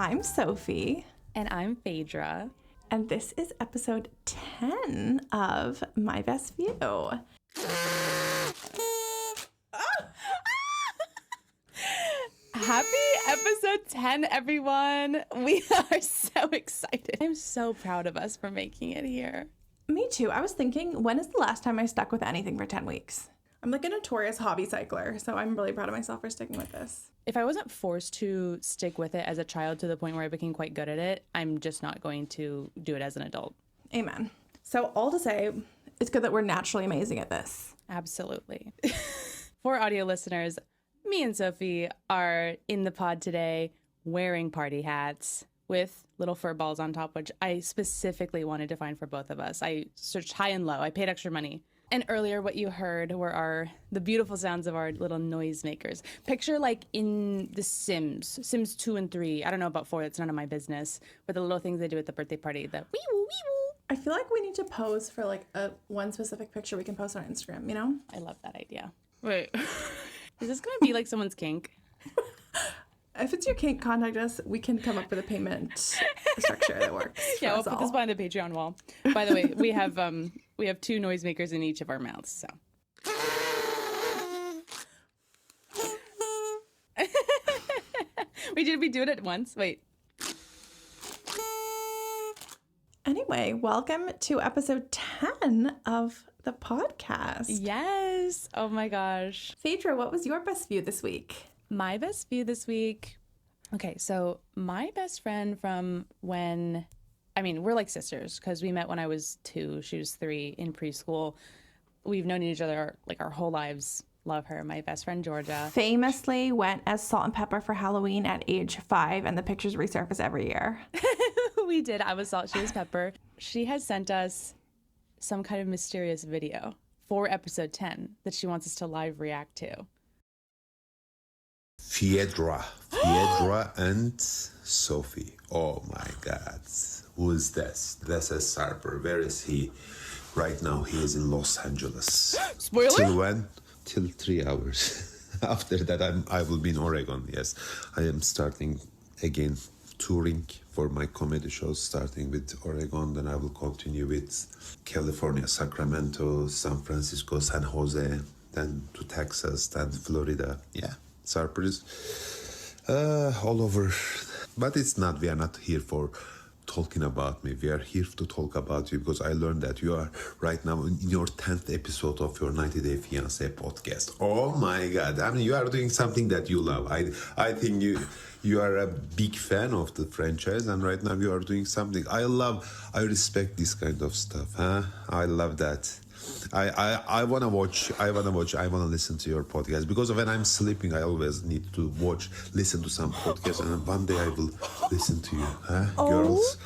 I'm Sophie. And I'm Phaedra. And this is episode 10 of My Best View. Happy episode 10, everyone. We are so excited. I'm so proud of us for making it here. Me too. I was thinking, when is the last time I stuck with anything for 10 weeks? I'm like a notorious hobby cycler, so I'm really proud of myself for sticking with this. If I wasn't forced to stick with it as a child to the point where I became quite good at it, I'm just not going to do it as an adult. Amen. So all to say, it's good that we're naturally amazing at this. Absolutely. For audio listeners, me and Sophie are in the pod today wearing party hats with little fur balls on top, which I specifically wanted to find for both of us. I searched high and low. I paid extra money. And earlier what you heard were the beautiful sounds of our little noisemakers. Picture like in The Sims 2 and 3. I don't know about 4, that's none of my business. But the little things they do at the birthday party, the wee-woo, wee-woo. I feel like we need to pose for like one specific picture we can post on Instagram, you know? I love that idea. Wait, is this going to be like someone's kink? If it's your kink, contact us. We can come up with a payment structure that works. Yeah, we'll put this behind the Patreon wall. By the way, we have 2 noisemakers in each of our mouths, so. Wait, did we do it at once? Wait. Anyway, welcome to episode 10 of the podcast. Yes. Oh my gosh. Phaedra, what was your best view this week? My best view this week. Okay, so my best friend from when, we're like sisters because we met when I was 2, she was 3 in preschool. We've known each other like our whole lives. Love her. My best friend, Georgia. Famously went as Salt and Pepper for Halloween at age 5, and the pictures resurface every year. We did. I was Salt, she was Pepper. She has sent us some kind of mysterious video for episode 10 that she wants us to live react to. Phaedra and Sophie. Oh my God. Who is this? This is Sarper. Where is he? Right now he is in Los Angeles. Spoiler? Till when? Till 3 hours. After that I will be in Oregon. Yes. I am starting again touring for my comedy shows, starting with Oregon. Then I will continue with California, Sacramento, San Francisco, San Jose, then to Texas, then Florida. Yeah. Sarper is all over, but we are not here for talking about me. We are here to talk about you because I learned that you are right now in your 10th episode of your 90-Day Fiancé podcast. Oh my God. You are doing something that you love. I think you are a big fan of the franchise, and right now you are doing something I respect this kind of stuff. I love that. I wanna watch, I wanna listen to your podcast because when I'm sleeping, I always need to listen to some podcast, and one day I will listen to you, girls.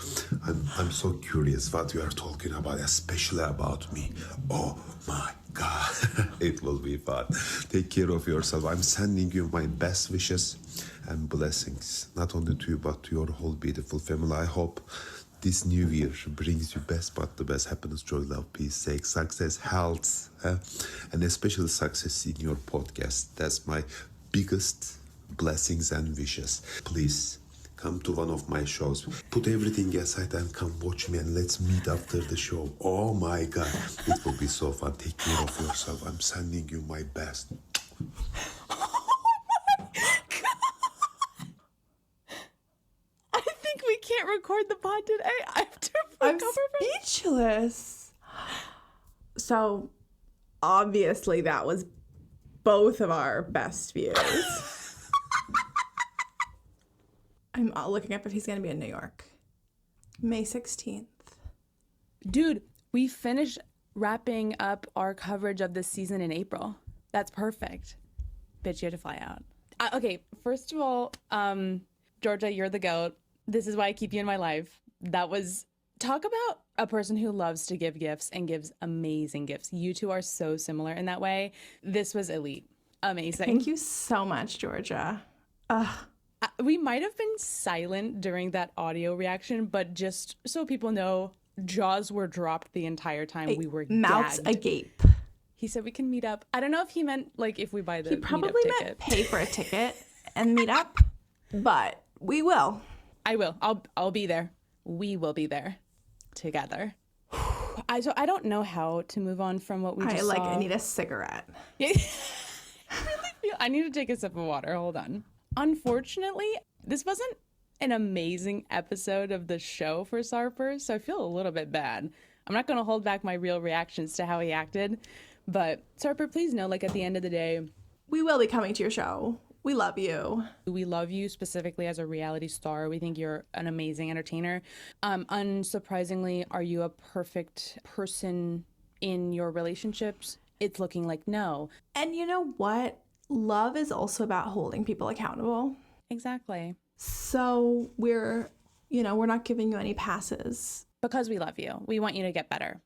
I'm so curious what you are talking about, especially about me. Oh my God, it will be fun. Take care of yourself. I'm sending you my best wishes and blessings, not only to you but to your whole beautiful family. I hope this new year brings you the best happiness, joy, love, peace, sex, success, health, and especially success in your podcast. That's my biggest blessings and wishes. Please come to one of my shows. Put everything aside and come watch me, and let's meet after the show. Oh my God, it will be so fun. Take care of yourself. I'm sending you my best. Can't record the pod today. I have to I'm speechless. So obviously that was both of our best views. I'm looking up if he's going to be in New York. May 16th. Dude, we finished wrapping up our coverage of this season in April. That's perfect. Bitch, you have to fly out. Okay, first of all, Georgia, you're the GOAT. This is why I keep you in my life. Talk about a person who loves to give gifts and gives amazing gifts. You two are so similar in that way. This was elite. Amazing. Thank you so much, Georgia. We might have been silent during that audio reaction, but just so people know, jaws were dropped the entire time. We were mouths gagged. agape. He said we can meet up. I don't know if he meant like if we buy the He probably meetup meant ticket. pay for a ticket and meet up, but we will. I will. I'll be there. We will be there together. I don't know how to move on from what we just saw. I need a cigarette. I need to take a sip of water. Hold on. Unfortunately, this wasn't an amazing episode of the show for Sarper, so I feel a little bit bad. I'm not going to hold back my real reactions to how he acted, but Sarper, please know, like, at the end of the day, we will be coming to your show. We love you. We love you specifically as a reality star. We think you're an amazing entertainer. Unsurprisingly, are you a perfect person in your relationships? It's looking like no. And you know what? Love is also about holding people accountable. Exactly. So we're not giving you any passes. Because we love you. We want you to get better.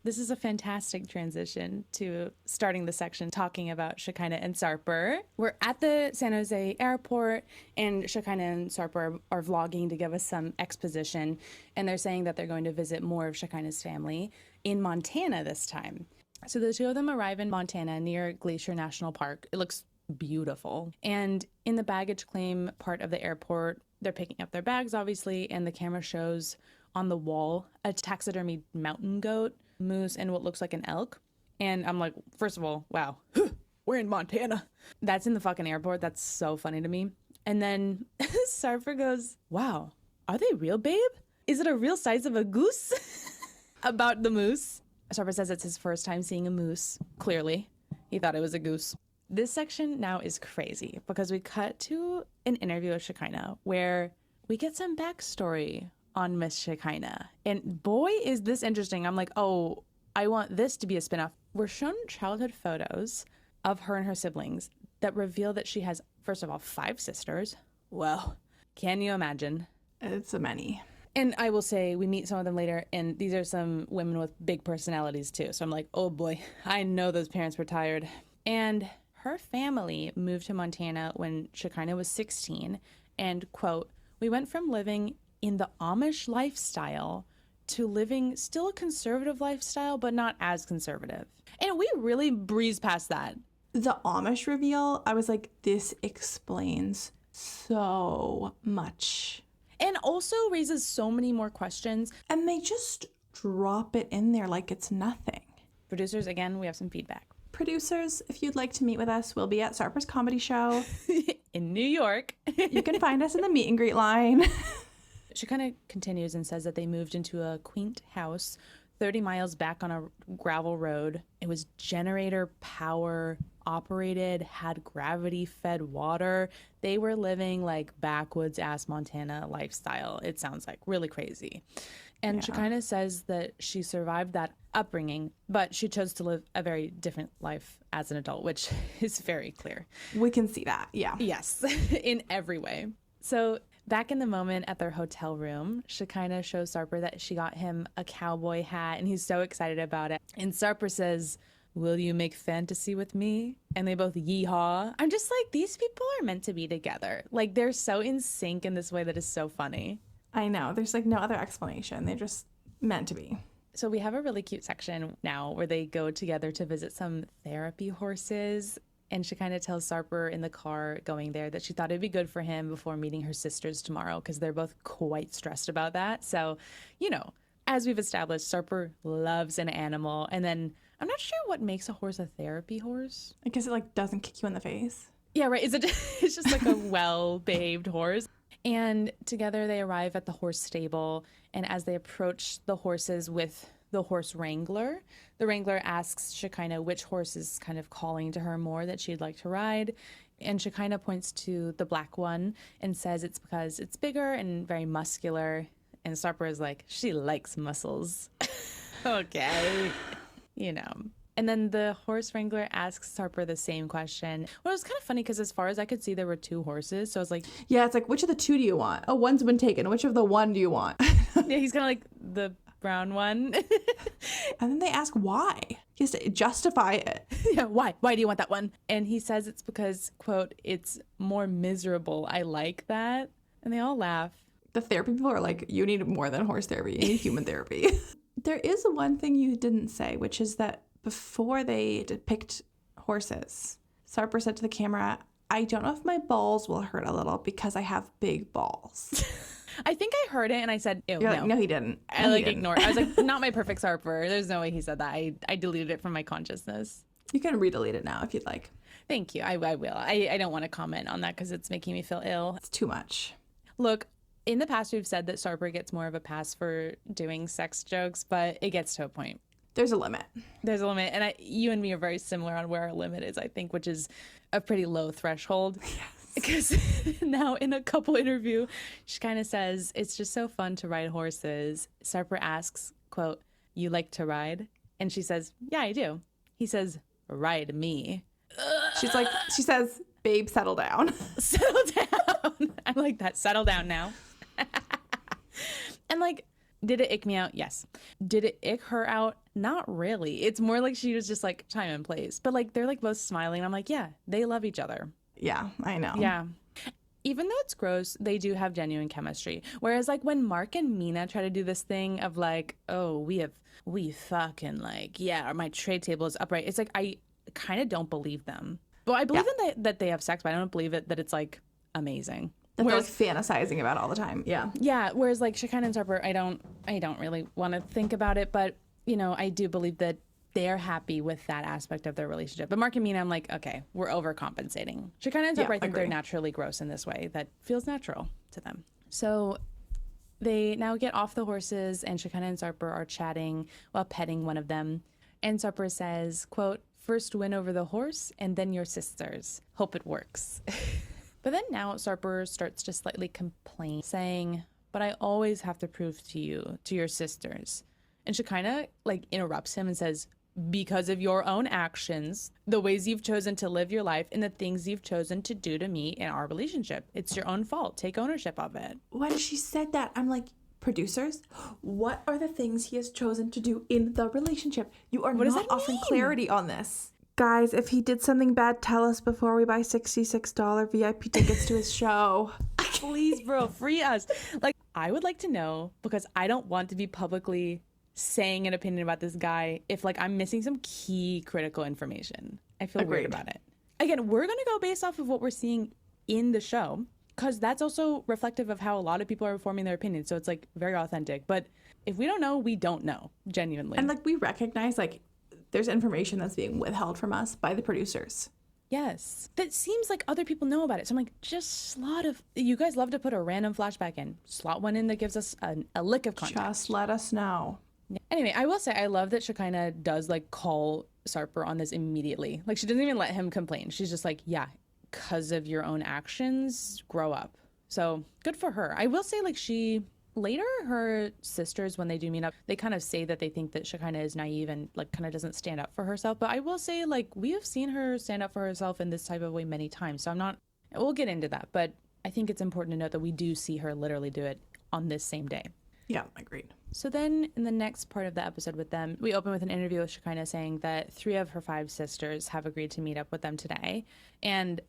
This is a fantastic transition to starting the section talking about Shekinah and Sarper. We're at the San Jose airport, and Shekinah and Sarper are vlogging to give us some exposition, and they're saying that they're going to visit more of Shekinah's family in Montana this time. So the two of them arrive in Montana near Glacier National Park. It looks beautiful. And in the baggage claim part of the airport, they're picking up their bags, obviously, and the camera shows on the wall a taxidermied mountain goat, moose, and what looks like an elk. And I'm like, first of all, wow, we're in Montana. That's in the fucking airport. That's so funny to me. And then Sarper goes, wow, are they real, babe? Is it a real size of a goose? About the moose. Sarper says it's his first time seeing a moose. Clearly, he thought it was a goose. This section now is crazy because we cut to an interview with Shekinah where we get some backstory on Miss Shekinah. And boy, is this interesting. I'm like, oh, I want this to be a spinoff. We're shown childhood photos of her and her siblings that reveal that she has, first of all, 5 sisters. Well, can you imagine? It's a many. And I will say, we meet some of them later, and these are some women with big personalities too. So I'm like, oh boy, I know those parents were tired. And her family moved to Montana when Shekinah was 16. And, quote, we went from living in the Amish lifestyle to living still a conservative lifestyle, but not as conservative. And we really breezed past that. The Amish reveal, I was like, this explains so much. And also raises so many more questions. And they just drop it in there like it's nothing. Producers, again, we have some feedback. Producers, if you'd like to meet with us, we'll be at Sarper's Comedy Show. In New York. You can find us in the meet and greet line. Shekinah continues and says that they moved into a quaint house 30 miles back on a gravel road. It was generator power operated, had gravity fed water. They were living like backwoods ass Montana lifestyle. It sounds like really crazy. And yeah. Shekinah says that she survived that upbringing, but she chose to live a very different life as an adult, which is very clear. We can see that. Yeah. Yes, in every way. So back in the moment at their hotel room, Shekinah shows Sarper that she got him a cowboy hat, and he's so excited about it. And Sarper says, will you make fantasy with me? And they both yeehaw. I'm just like, these people are meant to be together. Like, they're so in sync in this way that is so funny. I know. There's like no other explanation. They're just meant to be. So we have a really cute section now where they go together to visit some therapy horses. And she kind of tells Sarper in the car going there that she thought it'd be good for him before meeting her sisters tomorrow because they're both quite stressed about that. So, you know, as we've established, Sarper loves an animal. And then I'm not sure what makes a horse a therapy horse. I guess it like doesn't kick you in the face. Yeah, right. It's just like a well-behaved horse. And together they arrive at the horse stable. And as they approach the horses with the horse wrangler, the wrangler asks Shekinah which horse is kind of calling to her more that she'd like to ride. And Shekinah points to the black one and says it's because it's bigger and very muscular. And Sarper is like, she likes muscles. Okay. You know. And then the horse wrangler asks Sarper the same question. Well, it was kind of funny because as far as I could see, there were 2 horses. So I was like, yeah, it's like, which of the 2 do you want? Oh, one's been taken. Which of the 1 do you want? Yeah, he's kind of like the brown one. And then they ask why. He has to justify it. Yeah, why? Why do you want that one? And he says it's because, quote, it's more miserable. I like that. And they all laugh. The therapy people are like, you need more than horse therapy. You need human therapy. There is one thing you didn't say, which is that before they picked horses, Sarper said to the camera, I don't know if my balls will hurt a little because I have big balls. I think I heard it and I said, ew, You're no. like, no, he didn't. I like ignored it. I was like, not my perfect Sarper. There's no way he said that. I deleted it from my consciousness. You can redelete it now if you'd like. Thank you. I will. I don't want to comment on that because it's making me feel ill. It's too much. Look, in the past, we've said that Sarper gets more of a pass for doing sex jokes, but it gets to a point. There's a limit. There's a limit. And you and me are very similar on where our limit is, I think, which is a pretty low threshold. Yes. Because now in a couple interview, she kind of says, it's just so fun to ride horses. Sarper asks, quote, you like to ride? And she says, yeah, I do. He says, ride me. She says, babe, settle down. Settle down. I like that. Settle down now. And like, did it ick me out? Yes. Did it ick her out? Not really. It's more like she was just like time and place. But like, they're like both smiling. I'm like, yeah, they love each other. Yeah, I know. Yeah. Even though it's gross, they do have genuine chemistry. Whereas like when Mark and Mina try to do this thing of like, oh, we fucking like, yeah, my trade table is upright. It's like, I kind of don't believe them. Well, I believe that they have sex, but I don't believe it that it's like amazing. That they're like fantasizing about all the time. Yeah. Yeah. Whereas like Shekinah and Sarper, I don't really want to think about it, but you know, I do believe that they're happy with that aspect of their relationship. But Mark and Mina, I'm like, okay, we're overcompensating. Shekinah and Sarper, I think they're naturally gross in this way. That feels natural to them. So they now get off the horses and Shekinah and Sarper are chatting while petting one of them. And Sarper says, quote, first win over the horse and then your sisters. Hope it works. But then now Sarper starts to slightly complain, saying, but I always have to prove to you, to your sisters. And Shekinah like interrupts him and says, because of your own actions, the ways you've chosen to live your life and the things you've chosen to do to me in our relationship. It's your own fault. Take ownership of it. When she said that, I'm like, producers, what are the things he has chosen to do in the relationship? You are not offering clarity on this. Guys, if he did something bad, tell us before we buy $66 VIP tickets to his show. Please, bro, free us. Like, I would like to know, because I don't want to be publicly saying an opinion about this guy if like I'm missing some key critical information. I feel weird about it. Again, we're going to go based off of what we're seeing in the show, because that's also reflective of how a lot of people are forming their opinions. So it's like very authentic. But if we don't know, we don't know, genuinely. And like we recognize like there's information that's being withheld from us by the producers. Yes. That seems like other people know about it. So I'm like, you guys love to put a random flashback in. Slot one in that gives us a lick of context. Just let us know. Anyway, I will say I love that Shekinah does like call Sarper on this immediately. Like she doesn't even let him complain. She's just like, yeah, because of your own actions, grow up. So good for her. I will say like later her sisters, when they do meet up, they kind of say that they think that Shekinah is naive and like kind of doesn't stand up for herself. But I will say like we have seen her stand up for herself in this type of way many times. So we'll get into that. But I think it's important to note that we do see her literally do it on this same day. Yeah, agreed. So then in the next part of the episode with them, we open with an interview with Shekinah saying that 3 of her 5 sisters have agreed to meet up with them today. And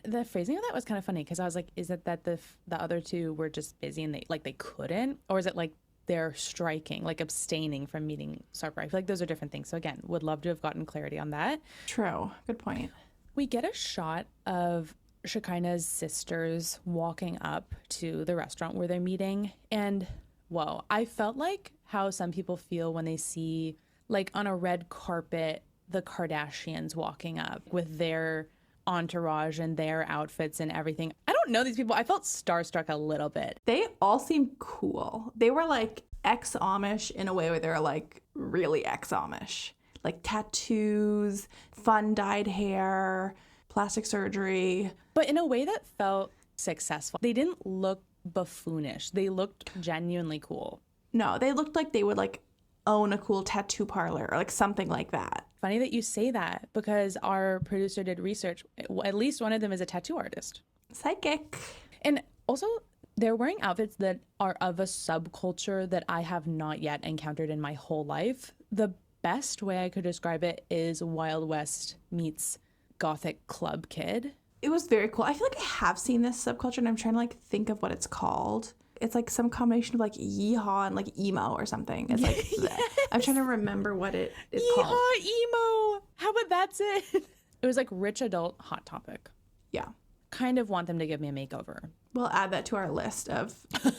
the phrasing of that was kind of funny because I was like, is it that the other 2 were just busy and they couldn't? Or is it like they're striking, like abstaining from meeting Sarper? I feel like those are different things. So again, would love to have gotten clarity on that. True. Good point. We get a shot of Shekinah's sisters walking up to the restaurant where they're meeting, and whoa, I felt like how some people feel when they see, like on a red carpet, the Kardashians walking up with their entourage and their outfits and everything. I don't know these people. I felt starstruck a little bit. They all seem cool. They were like ex-Amish in a way where they're like really ex-Amish. Like tattoos, fun dyed hair, plastic surgery. But in a way that felt successful. They didn't look buffoonish. They looked genuinely cool. No, they looked like they would like own a cool tattoo parlor or like something like that. Funny that you say that because our producer did research. At least one of them is a tattoo artist. Psychic. And also they're wearing outfits that are of a subculture that I have not yet encountered in my whole life. The best way I could describe it is Wild West meets Gothic club kid. It was very cool. I feel like I have seen this subculture and I'm trying to like think of what it's called. It's like some combination of like yeehaw and like emo or something. It's like yes. I'm trying to remember what it is called. Yeehaw emo. How about that's it? It was like rich adult Hot Topic. Yeah. kind of want them to give me a makeover. We'll add that to our list of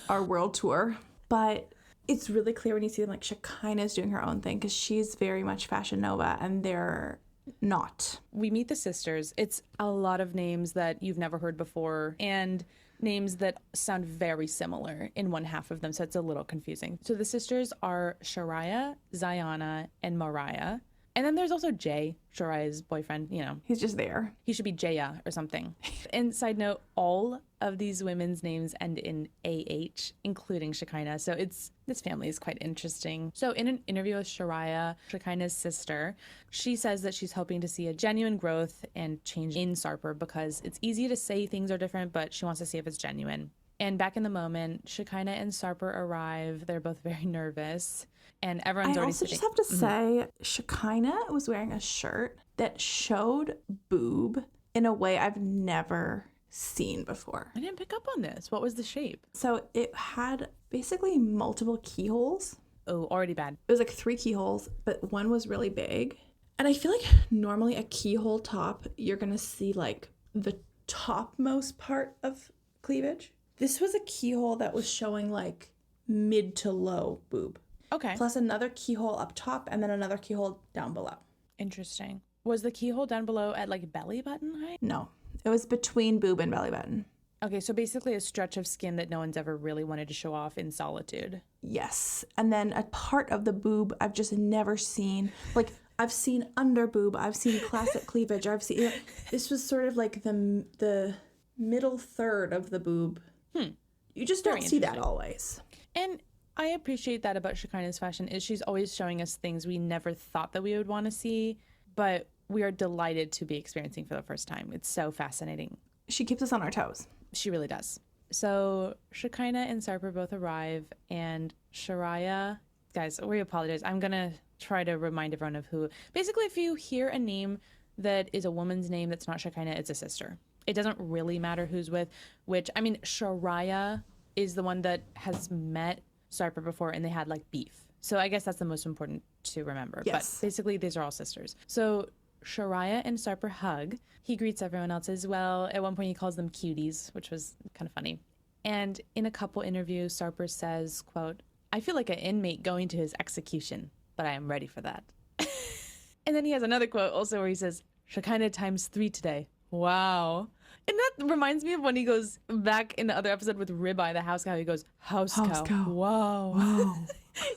our world tour. But it's really clear when you see them, like, Shekinah's doing her own thing because she's very much Fashion Nova and they're not. We meet the sisters. It's a lot of names that you've never heard before and names that sound very similar in one half of them, so it's a little confusing. So the sisters are Shariah, Zayana, and Mariah. And then there's also Jay, Shariah's boyfriend, you know. He's just there. He should be Jaya or something. And side note, all of these women's names end in AH, including Shekinah. So this family is quite interesting. So in an interview with Shariah, Shekinah's sister, she says that she's hoping to see a genuine growth and change in Sarper because it's easy to say things are different, but she wants to see if it's genuine. And back in the moment, Shekinah and Sarper arrive. They're both very nervous. And everyone's already sitting. I also just have to say, Shekinah was wearing a shirt that showed boob in a way I've never seen before. I didn't pick up on this. What was the shape? So it had basically multiple keyholes. Oh, already bad. It was like 3 keyholes, but one was really big. And I feel like normally a keyhole top, you're going to see like the topmost part of cleavage. This was a keyhole that was showing like mid to low boob. Okay. Plus another keyhole up top and then another keyhole down below. Interesting. Was the keyhole down below at like belly button height? No, it was between boob and belly button. Okay, so basically a stretch of skin that no one's ever really wanted to show off in solitude. Yes. And then a part of the boob I've just never seen. Like, I've seen under boob, I've seen classic cleavage, I've seen... This was sort of like the middle third of the boob. You just don't see that always. And I appreciate that about Shekinah's fashion is she's always showing us things we never thought that we would want to see, but we are delighted to be experiencing for the first time. It's so fascinating. She keeps us on our toes. She really does. So Shekinah and Sarper both arrive, and Shariah, guys, we apologize. I'm going to try to remind everyone of who. Basically, if you hear a name that is a woman's name that's not Shekinah, it's a sister. It doesn't really matter who's with which. I mean, Shariah is the one that has met Sarper before and they had like beef. So I guess that's the most important to remember. Yes. But basically these are all sisters. So Shariah and Sarper hug. He greets everyone else as well. At one point he calls them cuties, which was kind of funny. And in a couple interviews, Sarper says, quote, "I feel like an inmate going to his execution, but I am ready for that." And then he has another quote also where he says, "Shekinah times 3 today. Wow." And that reminds me of when he goes back in the other episode with Ribeye, the house cow. He goes, house cow. Wow.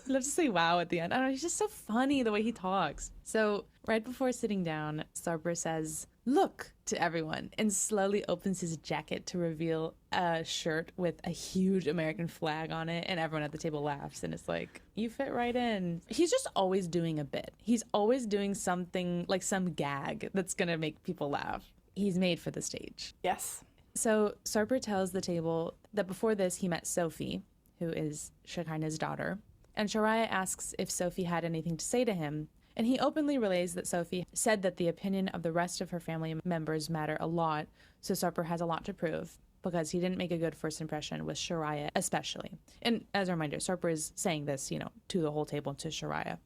He loves to say wow at the end. I don't know, he's just so funny the way he talks. So right before sitting down, Sarper says, "Look," to everyone, and slowly opens his jacket to reveal a shirt with a huge American flag on it. And everyone at the table laughs. And it's like, you fit right in. He's just always doing a bit. He's always doing something, like some gag that's going to make people laugh. He's made for the stage. Yes. So Sarper tells the table that before this he met Sophie, who is Shekinah's daughter, and Shariah asks if Sophie had anything to say to him, and he openly relays that Sophie said that the opinion of the rest of her family members matter a lot, so Sarper has a lot to prove, because he didn't make a good first impression with Shariah especially. And as a reminder, Sarper is saying this, to the whole table, to Shariah.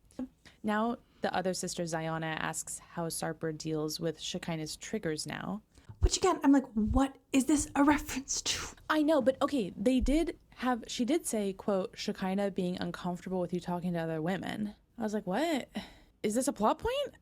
Now, the other sister, Zayana, asks how Sarper deals with Shekinah's triggers now. Which again, I'm like, what is this a reference to? I know, but okay, she did say, quote, Shekinah being uncomfortable with you talking to other women. I was like, what? Is this a plot point?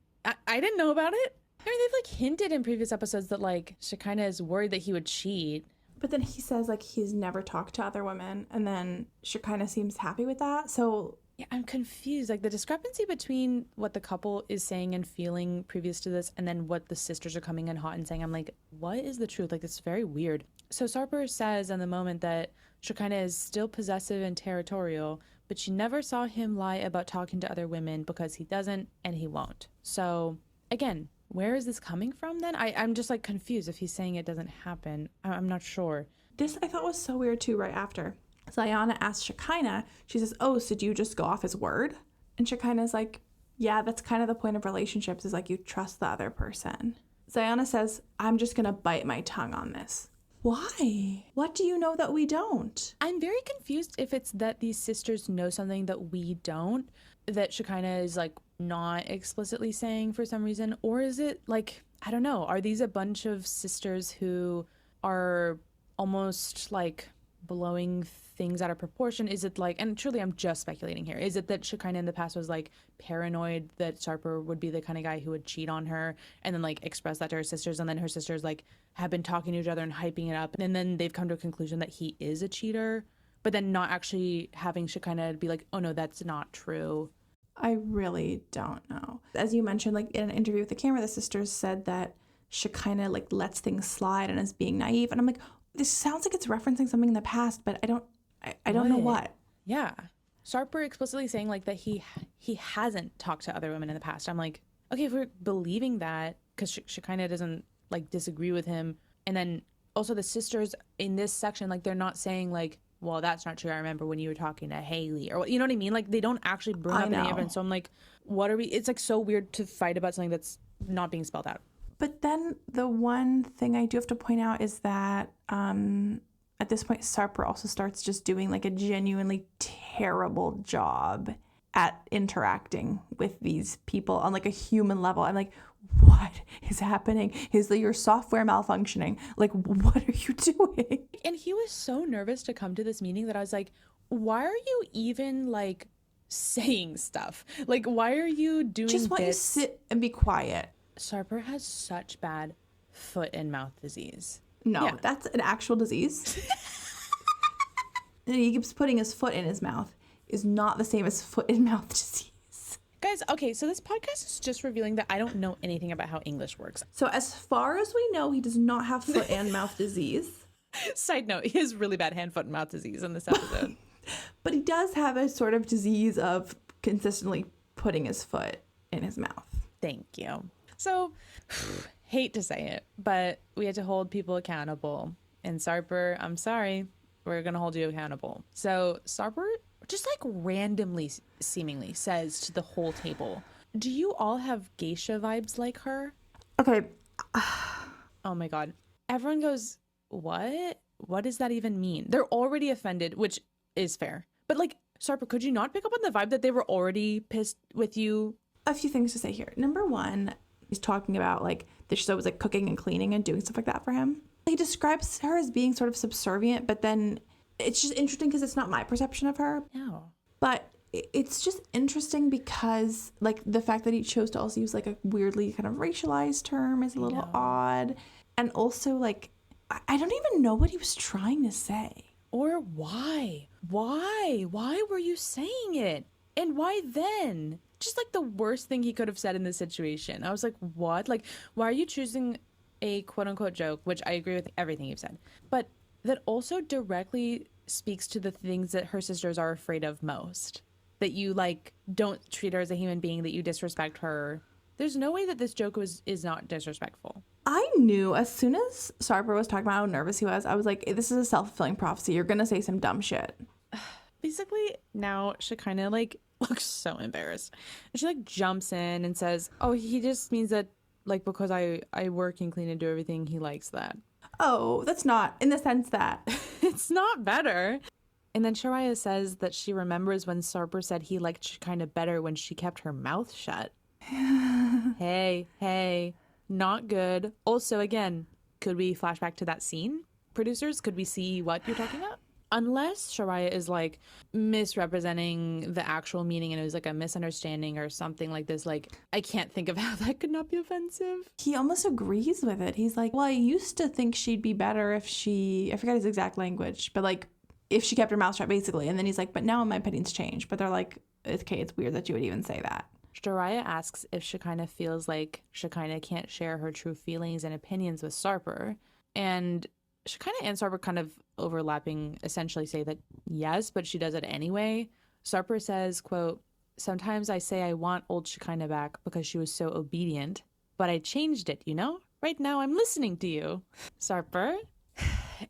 I didn't know about it. I mean, they've like hinted in previous episodes that like Shekinah is worried that he would cheat. But then he says like he's never talked to other women, and then Shekinah seems happy with that. So yeah, I'm confused. Like the discrepancy between what the couple is saying and feeling previous to this and then what the sisters are coming in hot and saying, I'm like, what is the truth? Like, it's very weird. So Sarper says in the moment that Shekinah is still possessive and territorial, but she never saw him lie about talking to other women because he doesn't and he won't. So again, where is this coming from then? I'm just like confused if he's saying it doesn't happen. I'm not sure. This I thought was so weird too right after. Zayana asks Shekinah, she says, "Oh, so do you just go off his word?" And Shekinah's like, yeah, that's kind of the point of relationships, is like you trust the other person. Zayana says, "I'm just going to bite my tongue on this." Why? What do you know that we don't? I'm very confused if it's that these sisters know something that we don't, that Shekinah is like not explicitly saying for some reason, or is it like, I don't know, are these a bunch of sisters who are almost like blowing things out of proportion? Is it like, and truly I'm just speculating here, is it that Shekinah in the past was like paranoid that Sarper would be the kind of guy who would cheat on her and then like express that to her sisters, and then her sisters like have been talking to each other and hyping it up, and then they've come to a conclusion that he is a cheater, but then not actually having Shekinah be like, oh no, that's not true? I really don't know. As you mentioned, like in an interview with the camera, the sisters said that Shekinah like lets things slide and is being naive, and I'm like, this sounds like it's referencing something in the past, but I don't know what. Yeah. Sarper explicitly saying like that he hasn't talked to other women in the past. I'm like, okay, if we're believing that, because Shekinah doesn't like disagree with him, and then also the sisters in this section, like they're not saying like, well, that's not true, I remember when you were talking to Haley, or you know what I mean? Like they don't actually bring up any evidence. So I'm like, what are we? It's like so weird to fight about something that's not being spelled out. But then the one thing I do have to point out is that at this point, Sarper also starts just doing like a genuinely terrible job at interacting with these people on like a human level. I'm like, what is happening? Is your software malfunctioning? Like, what are you doing? And he was so nervous to come to this meeting that I was like, why are you even like saying stuff? Like, why are you doing just want bits? You sit and be quiet. Sarper has such bad foot and mouth disease. No, yeah. That's an actual disease. And he keeps putting his foot in his mouth is not the same as foot and mouth disease. Guys, okay, so this podcast is just revealing that I don't know anything about how English works. So as far as we know, he does not have foot and mouth disease. Side note, he has really bad hand, foot, and mouth disease in this episode. But he does have a sort of disease of consistently putting his foot in his mouth. Thank you. So, hate to say it, but we had to hold people accountable. And Sarper, I'm sorry, we're going to hold you accountable. So Sarper just like randomly, seemingly says to the whole table, do you all have geisha vibes like her? Okay. Oh my God. Everyone goes, what? What does that even mean? They're already offended, which is fair. But like, Sarper, could you not pick up on the vibe that they were already pissed with you? A few things to say here. Number one, he's talking about like the show was like cooking and cleaning and doing stuff like that for him. He describes her as being sort of subservient, but then it's just interesting because it's not my perception of her. No. But it's just interesting because like the fact that he chose to also use like a weirdly kind of racialized term is a little odd. And also like, I don't even know what he was trying to say. Or why? Why were you saying it? And why then? Just like the worst thing he could have said in this situation. I was like, what? Like, why are you choosing a quote unquote joke, which I agree with everything you've said, but that also directly speaks to the things that her sisters are afraid of most? That you like don't treat her as a human being, that you disrespect her. There's no way that this joke is not disrespectful. I knew as soon as Sarper was talking about how nervous he was, I was like, this is a self-fulfilling prophecy. You're going to say some dumb shit. Basically, now Shekinah like looks so embarrassed. And she like jumps in and says, oh, he just means that like because I work and clean and do everything, he likes that. Oh, that's not in the sense that. It's not better. And then Shariah says that she remembers when Sarper said he liked Shekinah better when she kept her mouth shut. Hey, not good. Also, again, could we flash back to that scene? Producers, could we see what you're talking about? Unless Shariah is like misrepresenting the actual meaning and it was like a misunderstanding or something like this. Like, I can't think of how that could not be offensive. He almost agrees with it. He's like, well, I used to think she'd be better if I forget his exact language, but like if she kept her mouth shut basically. And then he's like, but now my opinion's changed. But they're like, okay, it's weird that you would even say that. Shariah asks if Shekinah feels like Shekinah can't share her true feelings and opinions with Sarper. And Shekinah and Sarper kind of overlapping essentially say that yes, but she does it anyway. Sarper says, quote, sometimes I say I want old Shekinah back because she was so obedient, but I changed it, you know? Right now I'm listening to you. Sarper,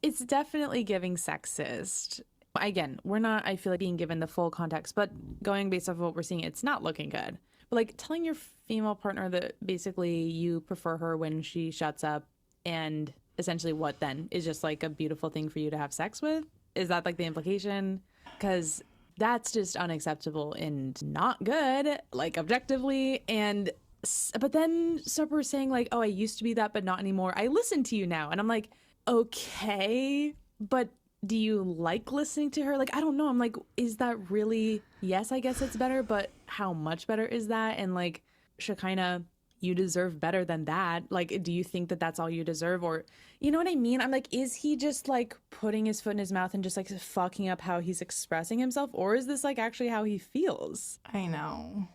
it's definitely giving sexist. Again, we're not, I feel like, being given the full context, but going based off of what we're seeing, it's not looking good. But like telling your female partner that basically you prefer her when she shuts up and essentially what then is just like a beautiful thing for you to have sex with? Is that like the implication? Because that's just unacceptable and not good, like objectively. But then Sarper saying like, oh, I used to be that, but not anymore. I listen to you now. And I'm like, okay, but do you like listening to her? Like, I don't know. I'm like, is that really, yes, I guess it's better, but how much better is that? And like, Shekinah, you deserve better than that. Like, do you think that that's all you deserve? Or, you know what I mean? I'm like, is he just like putting his foot in his mouth and just like fucking up how he's expressing himself? Or is this like actually how he feels? I know.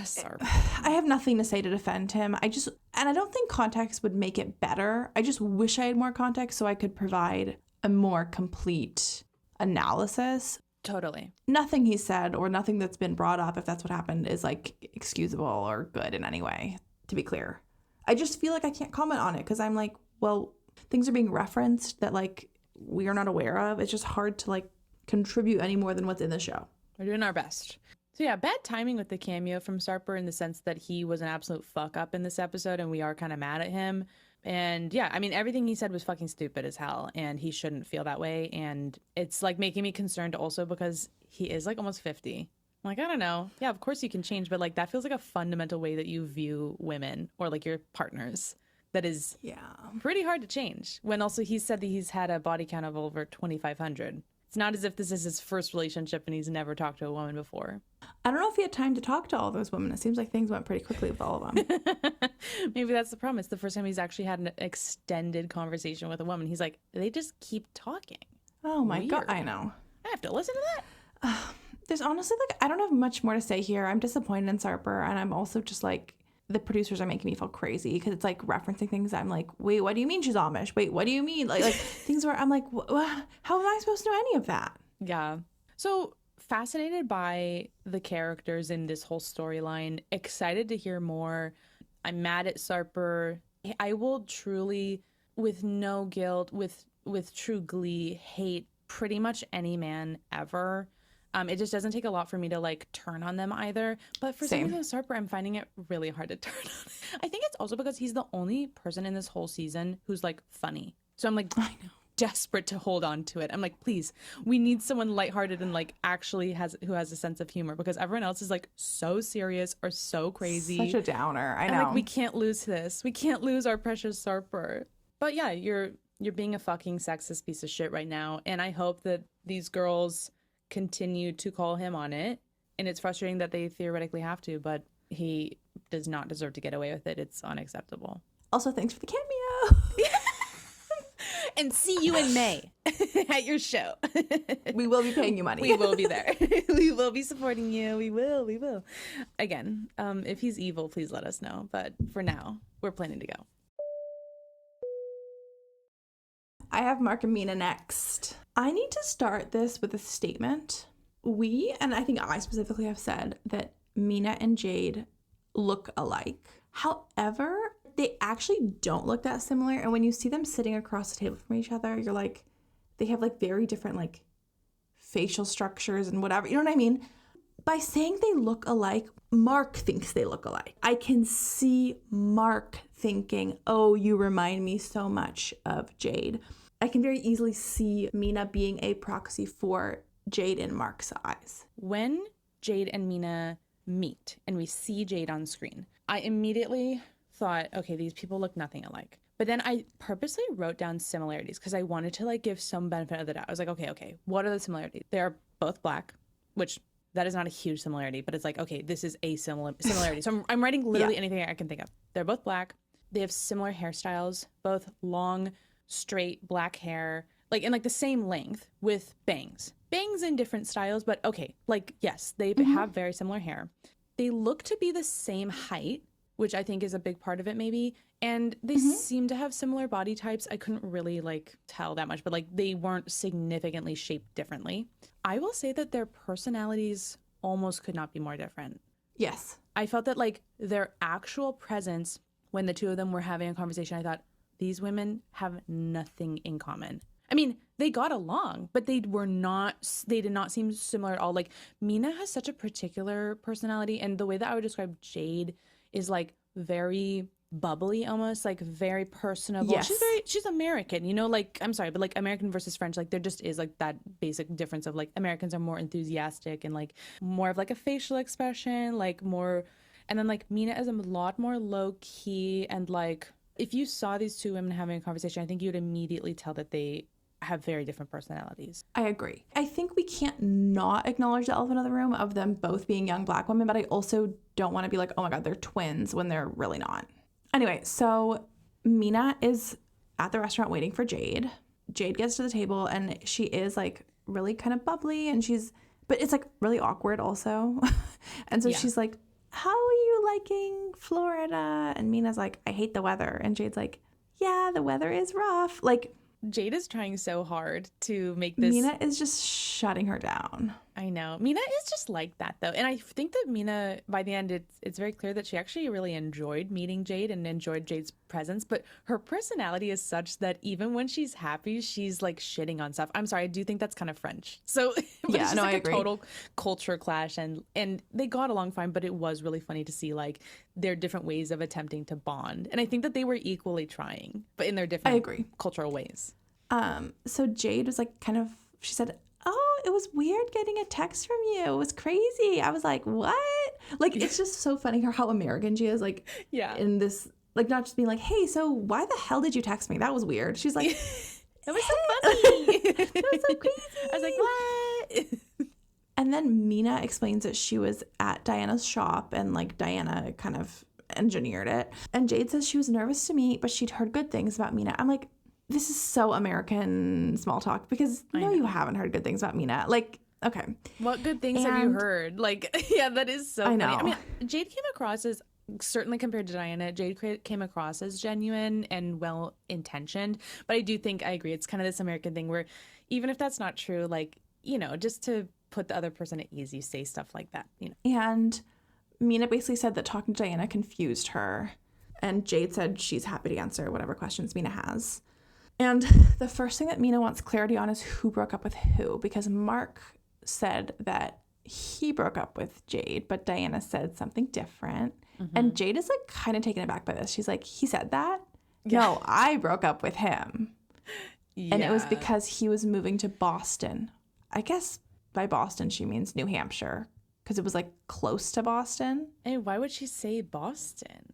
Sorry. I have nothing to say to defend him. And I don't think context would make it better. I just wish I had more context so I could provide a more complete analysis. Totally. Nothing he said or nothing that's been brought up, if that's what happened, is like excusable or good in any way, to be clear. I just feel like I can't comment on it because I'm like, well, things are being referenced that like we are not aware of. It's just hard to like contribute any more than what's in the show. We're doing our best. So yeah, bad timing with the cameo from Sarper in the sense that he was an absolute fuck up in this episode and we are kind of mad at him. And yeah, I mean, everything he said was fucking stupid as hell and he shouldn't feel that way. And it's like making me concerned also because he is like almost 50. I'm like, I don't know. Yeah, of course you can change, but like that feels like a fundamental way that you view women or like your partners. That is pretty hard to change. When also he said that he's had a body count of over 2,500. It's not as if this is his first relationship and he's never talked to a woman before. I don't know if he had time to talk to all those women. It seems like things went pretty quickly with all of them. Maybe that's the problem. It's the first time he's actually had an extended conversation with a woman. He's like, they just keep talking. Oh my God, I know. I have to listen to that. There's honestly like, I don't have much more to say here. I'm disappointed in Sarper and I'm also just like, the producers are making me feel crazy because it's like referencing things. I'm like, wait, what do you mean she's Amish? Wait, what do you mean? Like things where I'm like, how am I supposed to know any of that? Yeah. So fascinated by the characters in this whole storyline. Excited to hear more. I'm mad at Sarper. I will truly, with no guilt, with true glee, hate pretty much any man ever. It just doesn't take a lot for me to like turn on them either. But for some reason, Sarper, I'm finding it really hard to turn on. I think it's also because he's the only person in this whole season who's like funny. So I'm like, I know, desperate to hold on to it. I'm like, please, we need someone lighthearted and like actually who has a sense of humor because everyone else is like so serious or so crazy. Such a downer. I know. And like, we can't lose this. We can't lose our precious Sarper. But yeah, you're being a fucking sexist piece of shit right now. And I hope that these girls continue to call him on it, and it's frustrating that they theoretically have to, but he does not deserve to get away with it. It's unacceptable. Also, thanks for the cameo. And see you in May at your show. We will be paying you money. We will be there. We will be supporting you. We will. Again, if he's evil, please let us know. But for now, we're planning to go. I have Mark and Mina next. I need to start this with a statement. We, and I think I specifically, have said that Mina and Jade look alike. However, they actually don't look that similar. And when you see them sitting across the table from each other, you're like, they have like very different like facial structures and whatever. You know what I mean? By saying they look alike, Mark thinks they look alike. I can see Mark thinking, oh, you remind me so much of Jade. I can very easily see Mina being a proxy for Jade in Mark's eyes. When Jade and Mina meet and we see Jade on screen, I immediately thought, okay, these people look nothing alike. But then I purposely wrote down similarities because I wanted to like give some benefit of the doubt. I was like, okay, what are the similarities? They are both black, which that is not a huge similarity, but it's like, okay, this is a similarity. So I'm writing literally anything I can think of. They're both black. They have similar hairstyles, both long, straight black hair, like in like the same length with bangs in different styles, but okay, like yes, they have very similar hair. They look to be the same height, which I think is a big part of it maybe, and they seem to have similar body types. I couldn't really like tell that much, but like they weren't significantly shaped differently. I will say that their personalities almost could not be more different. Yes. I felt that like their actual presence when the two of them were having a conversation, I thought, these women have nothing in common. I mean, they got along, but they did not seem similar at all. Like, Mina has such a particular personality, and the way that I would describe Jade is like very bubbly almost, like very personable. Yes. She's American, you know, like, I'm sorry, but like American versus French, like there just is like that basic difference of like Americans are more enthusiastic and like more of like a facial expression, like more, and then like Mina is a lot more low key and like If you saw these two women having a conversation, I think you'd immediately tell that they have very different personalities. I agree. I think we can't not acknowledge the elephant in the room of them both being young Black women, but I also don't want to be like, oh my God, they're twins when they're really not. Anyway, so Mina is at the restaurant waiting for Jade. Jade gets to the table and she is like really kind of bubbly and but it's like really awkward also. And so she's like, how are you liking Florida? And Mina's like, I hate the weather. And Jade's like, yeah, the weather is rough. Like, Jade is trying so hard to make this. Mina is just shutting her down. I know. Mina is just like that, though. And I think that Mina, by the end, it's very clear that she actually really enjoyed meeting Jade and enjoyed Jade's presence. But her personality is such that even when she's happy, she's like shitting on stuff. I'm sorry. I do think that's kind of French. So yeah, it's just I agree. A total culture clash. And they got along fine, but it was really funny to see like their different ways of attempting to bond. And I think that they were equally trying, but in their different cultural ways. So Jade was like she said, oh, it was weird getting a text from you. It was crazy. I was like, what? Like, it's just so funny how American she is. Like, in this, like, not just being like, hey, so why the hell did you text me? That was weird. She's like, that was so funny. That was so crazy. I was like, what? And then Mina explains that she was at Diana's shop and like Diana kind of engineered it. And Jade says she was nervous to meet, but she'd heard good things about Mina. I'm like, this is so American small talk because you haven't heard good things about Mina. Like, okay. What good things have you heard? Like, yeah, that is so funny. I mean, Jade came across as, certainly compared to Diana, Jade came across as genuine and well-intentioned. But I do think, I agree, it's kind of this American thing where even if that's not true, like, just to put the other person at ease, you say stuff like that, And Mina basically said that talking to Diana confused her. And Jade said she's happy to answer whatever questions Mina has. And the first thing that Mina wants clarity on is who broke up with who, because Mark said that he broke up with Jade, but Diana said something different. Mm-hmm. And Jade is like kind of taken aback by this. She's like, he said that? Yeah. No, I broke up with him. Yeah. And it was because he was moving to Boston. I guess by Boston she means New Hampshire, because it was like close to Boston. And why would she say Boston?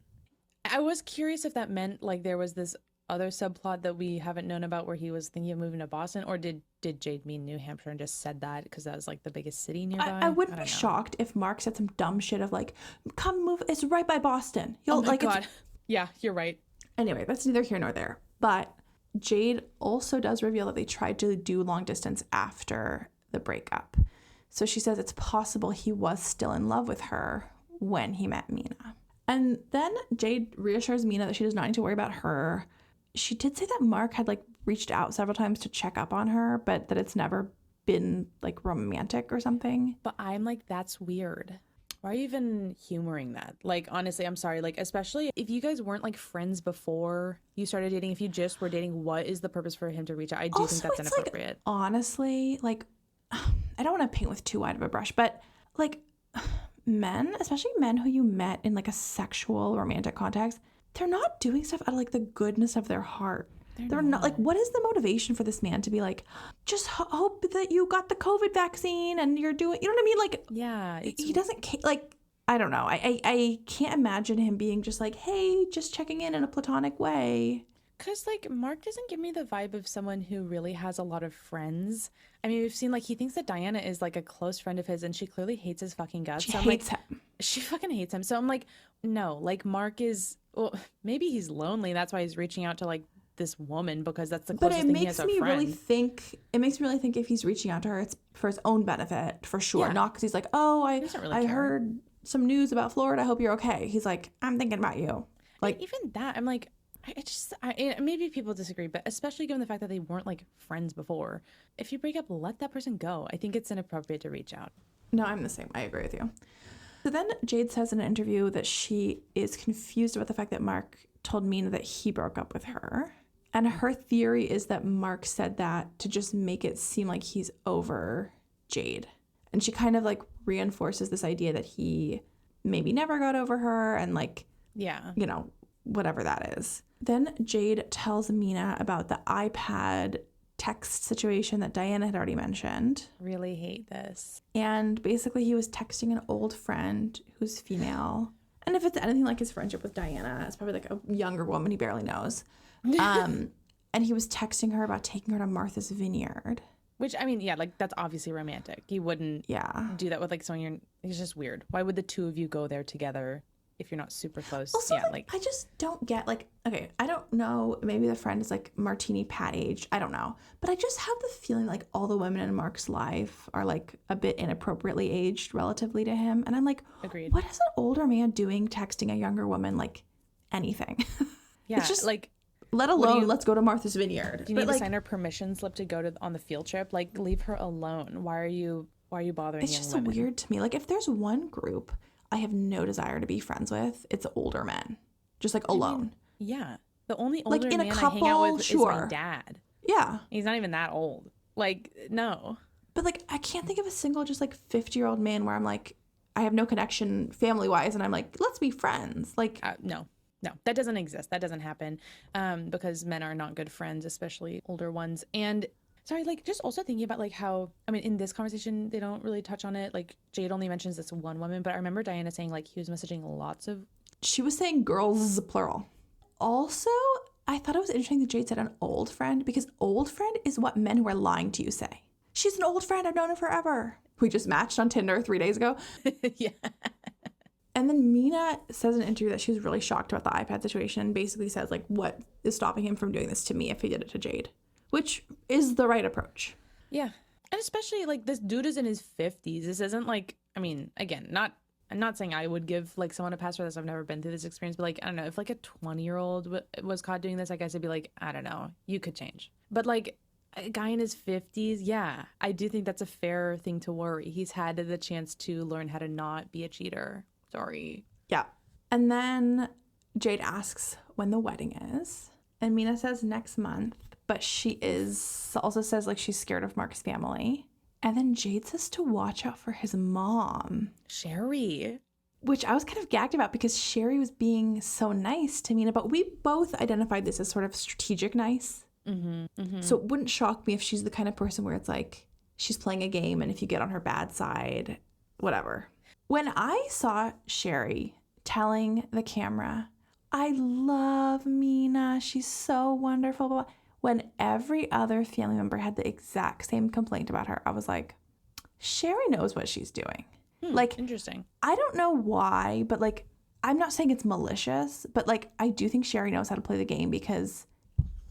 I was curious if that meant like there was this other subplot that we haven't known about where he was thinking of moving to Boston, or did Jade mean New Hampshire and just said that because that was like the biggest city nearby? I wouldn't be shocked if Mark said some dumb shit of like, come move, it's right by Boston. Oh my God. Yeah, you're right. Anyway, that's neither here nor there. But Jade also does reveal that they tried to do long distance after the breakup. So she says it's possible he was still in love with her when he met Mina. And then Jade reassures Mina that she does not need to worry about her. She did say that Mark had like reached out several times to check up on her, but that it's never been like romantic or something. But I'm like, that's weird. Why are you even humoring that? Like, honestly, I'm sorry. Like, especially if you guys weren't like friends before you started dating, if you just were dating, what is the purpose for him to reach out? I do think that's inappropriate. Like, honestly, like, I don't want to paint with too wide of a brush, but like men, especially men who you met in like a sexual romantic context, they're not doing stuff out of like the goodness of their heart. They're not like, what is the motivation for this man to be like, just hope that you got the COVID vaccine and you're doing, you know what I mean? Like, yeah, he doesn't like, I don't know. I can't imagine him being just like, hey, just checking in a platonic way. Because like Mark doesn't give me the vibe of someone who really has a lot of friends. I mean, we've seen like he thinks that Diana is like a close friend of his and she clearly hates his fucking guts. She hates him. She fucking hates him. So I'm like, no, like Mark is, well, maybe he's lonely. That's why he's reaching out to like this woman because that's the closest thing he has to a friend. It makes me really think if he's reaching out to her, it's for his own benefit, for sure. Yeah. Not because he's like, oh, I heard some news about Florida. I hope you're okay. He's like, I'm thinking about you. Like, even that, I'm like, maybe people disagree, but especially given the fact that they weren't like friends before, if you break up, let that person go. I think it's inappropriate to reach out. No, I'm the same. I agree with you. So then Jade says in an interview that she is confused about the fact that Mark told Mina that he broke up with her. And her theory is that Mark said that to just make it seem like he's over Jade. And she kind of like reinforces this idea that he maybe never got over her and like, yeah, you know, whatever that is. Then Jade tells Mina about the iPad text situation that Diana had already mentioned. Really hate this. And basically he was texting an old friend who's female. And if it's anything like his friendship with Diana, it's probably like a younger woman he barely knows. And he was texting her about taking her to Martha's Vineyard. Which, I mean, yeah, like, that's obviously romantic. He wouldn't do that with, like, someone you're... It's just weird. Why would the two of you go there together if you're not super close? Also, yeah, like, I just don't get, like... Okay, I don't know. Maybe the friend is, like, Martini Pat age. I don't know. But I just have the feeling like all the women in Mark's life are, like, a bit inappropriately aged relatively to him. And I'm like, agreed. What is an older man doing texting a younger woman, like, anything? Yeah, it's just, like... Let alone, let's go to Martha's Vineyard. Do you need to sign her permission slip to go on the field trip? Like, leave her alone. Why are you bothering young women? It's just weird to me. Like, if there's one group I have no desire to be friends with, it's older men. Just, like, alone. Yeah. The only older like, in man a couple, I hang out with sure. is my dad. Yeah. He's not even that old. Like, no. But, like, I can't think of a single just, like, 50-year-old man where I'm, like, I have no connection family-wise, and I'm, like, let's be friends. Like, No, that doesn't exist. That doesn't happen because men are not good friends, especially older ones. And sorry, like just also thinking about like how, I mean, in this conversation, they don't really touch on it. Like Jade only mentions this one woman, but I remember Diana saying like he was messaging lots of. She was saying girls, plural. Also, I thought it was interesting that Jade said an old friend because old friend is what men who are lying to you say. She's an old friend. I've known her forever. We just matched on Tinder 3 days ago. Yeah. And then Mina says in an interview that she was really shocked about the iPad situation. Basically says, like, what is stopping him from doing this to me if he did it to Jade? Which is the right approach. Yeah. And especially, like, this dude is in his 50s. This isn't, like, I mean, again, I'm not saying I would give, like, someone a pass for this. I've never been through this experience. But, like, I don't know. If, like, a 20-year-old was caught doing this, I guess I'd be like, I don't know. You could change. But, like, a guy in his 50s, yeah, I do think that's a fair thing to worry. He's had the chance to learn how to not be a cheater. Sorry. Yeah. And then Jade asks when the wedding is. And Mina says next month. But she also says like she's scared of Mark's family. And then Jade says to watch out for his mom. Sherry. Which I was kind of gagged about because Sherry was being so nice to Mina. But we both identified this as sort of strategic nice. Mm-hmm, mm-hmm. So it wouldn't shock me if she's the kind of person where it's like she's playing a game and if you get on her bad side, whatever. When I saw Sherry telling the camera, I love Mina, she's so wonderful. When every other family member had the exact same complaint about her, I was like, Sherry knows what she's doing. Like, interesting. I don't know why, but like, I'm not saying it's malicious, but like, I do think Sherry knows how to play the game because,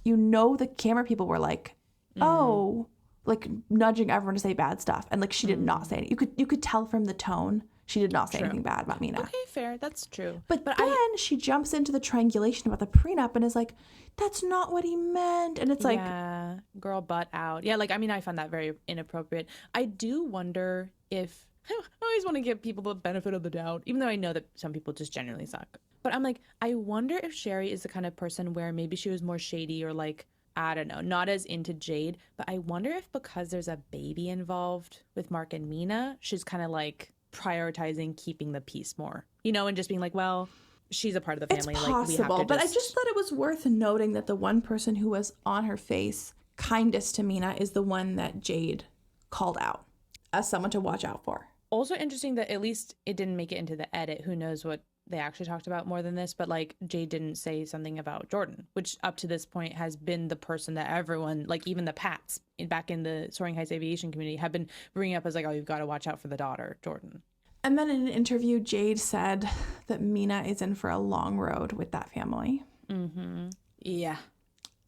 the camera people were like, oh, like nudging everyone to say bad stuff. And like, she did not say it. You could tell from the tone. She did not say anything bad about Mina. Okay, fair. That's true. But then she jumps into the triangulation about the prenup and is like, that's not what he meant. And it's like... Yeah, girl butt out. Yeah, like, I mean, I find that very inappropriate. I do wonder if... I always want to give people the benefit of the doubt, even though I know that some people just genuinely suck. But I'm like, I wonder if Sherry is the kind of person where maybe she was more shady or like, I don't know, not as into Jade. But I wonder if because there's a baby involved with Mark and Mina, she's kind of like... prioritizing keeping the peace more, and just being like, well, she's a part of the family. It's possible, but I just thought it was worth noting that the one person who was on her face kindest to Mina is the one that Jade called out as someone to watch out for. Also interesting that at least it didn't make it into the edit. Who knows what they actually talked about more than this, but like Jade didn't say something about Jordan, which up to this point has been the person that everyone, like even the Pats back in the Soaring Heights aviation community, have been bringing up as like, oh, you've got to watch out for the daughter, Jordan. And then in an interview, Jade said that Mina is in for a long road with that family. Mm-hmm. Yeah.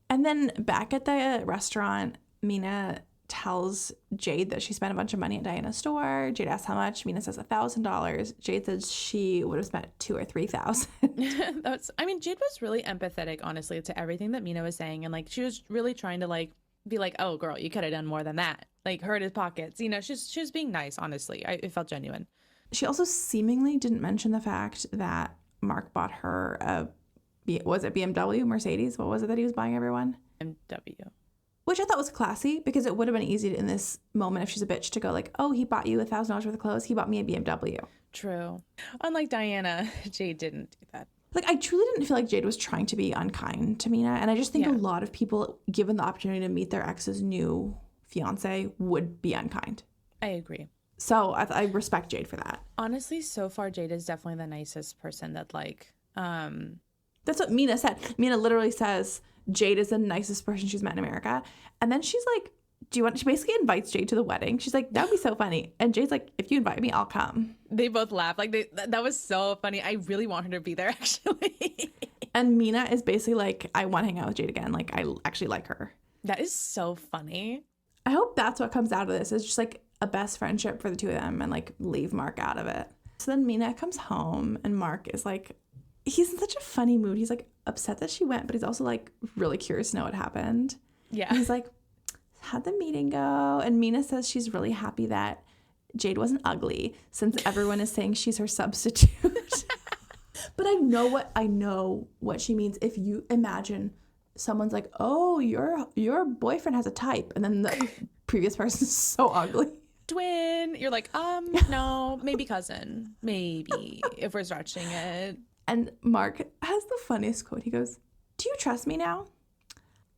And then back at the restaurant, Mina tells Jade that she spent a bunch of money at Diana's store. Jade asks how much. Mina says $1,000. Jade says she would have spent $2,000 or $3,000. Jade was really empathetic, honestly, to everything that Mina was saying. And like, she was really trying to like be like, oh girl, you could have done more than that. Like hurt his pockets. She was being nice, honestly. It felt genuine. She also seemingly didn't mention the fact that Mark bought her was it BMW, Mercedes? What was it that he was buying everyone? BMW. Which I thought was classy because it would have been easy in this moment if she's a bitch to go like, oh, he bought you $1,000 worth of clothes. He bought me a BMW. True. Unlike Diana, Jade didn't do that. Like, I truly didn't feel like Jade was trying to be unkind to Mina. And I just think a lot of people, given the opportunity to meet their ex's new fiance, would be unkind. I agree. So I respect Jade for that. Honestly, so far, Jade is definitely the nicest person that, like, That's what Mina said. Mina literally says Jade is the nicest person she's met in America. And then she's like, she basically invites Jade to the wedding. She's like, that'd be so funny. And Jade's like, if you invite me, I'll come. They both laugh. Like, that was so funny. I really want her to be there, actually. And Mina is basically like, I want to hang out with Jade again. Like, I actually like her. That is so funny. I hope that's what comes out of this. It's just like a best friendship for the two of them and like leave Mark out of it. So then Mina comes home and Mark is like, he's in such a funny mood. He's like upset that she went, but he's also like really curious to know what happened. Yeah. And he's like, how'd the meeting go? And Mina says she's really happy that Jade wasn't ugly since everyone is saying she's her substitute. But I know what she means. If you imagine someone's like, oh, your boyfriend has a type, and then the previous person is so ugly. Twin. You're like, no, maybe cousin. Maybe, if we're stretching it. And Mark has the funniest quote. He goes, do you trust me now?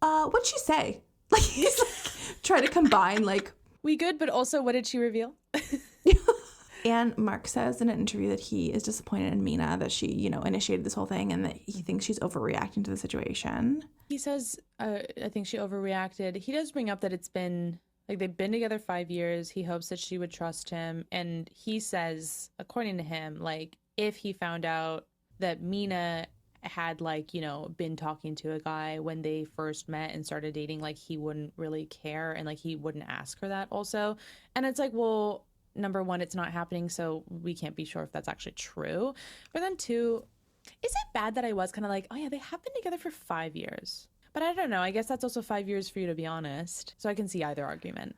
What'd she say? Like, he's like trying to combine, like, we good, but also what did she reveal? And Mark says in an interview that he is disappointed in Mina, that she, initiated this whole thing, and that he thinks she's overreacting to the situation. He says, I think she overreacted. He does bring up that it's been, like, they've been together 5 years. He hopes that she would trust him. And he says, according to him, like, if he found out that Mina had, like, been talking to a guy when they first met and started dating, like, he wouldn't really care, and, like, he wouldn't ask her that also. And it's like, well, number one, it's not happening, so we can't be sure if that's actually true. But then two, is it bad that I was kind of like, oh yeah, they have been together for 5 years? But I don't know. I guess that's also 5 years for you to be honest. So I can see either argument.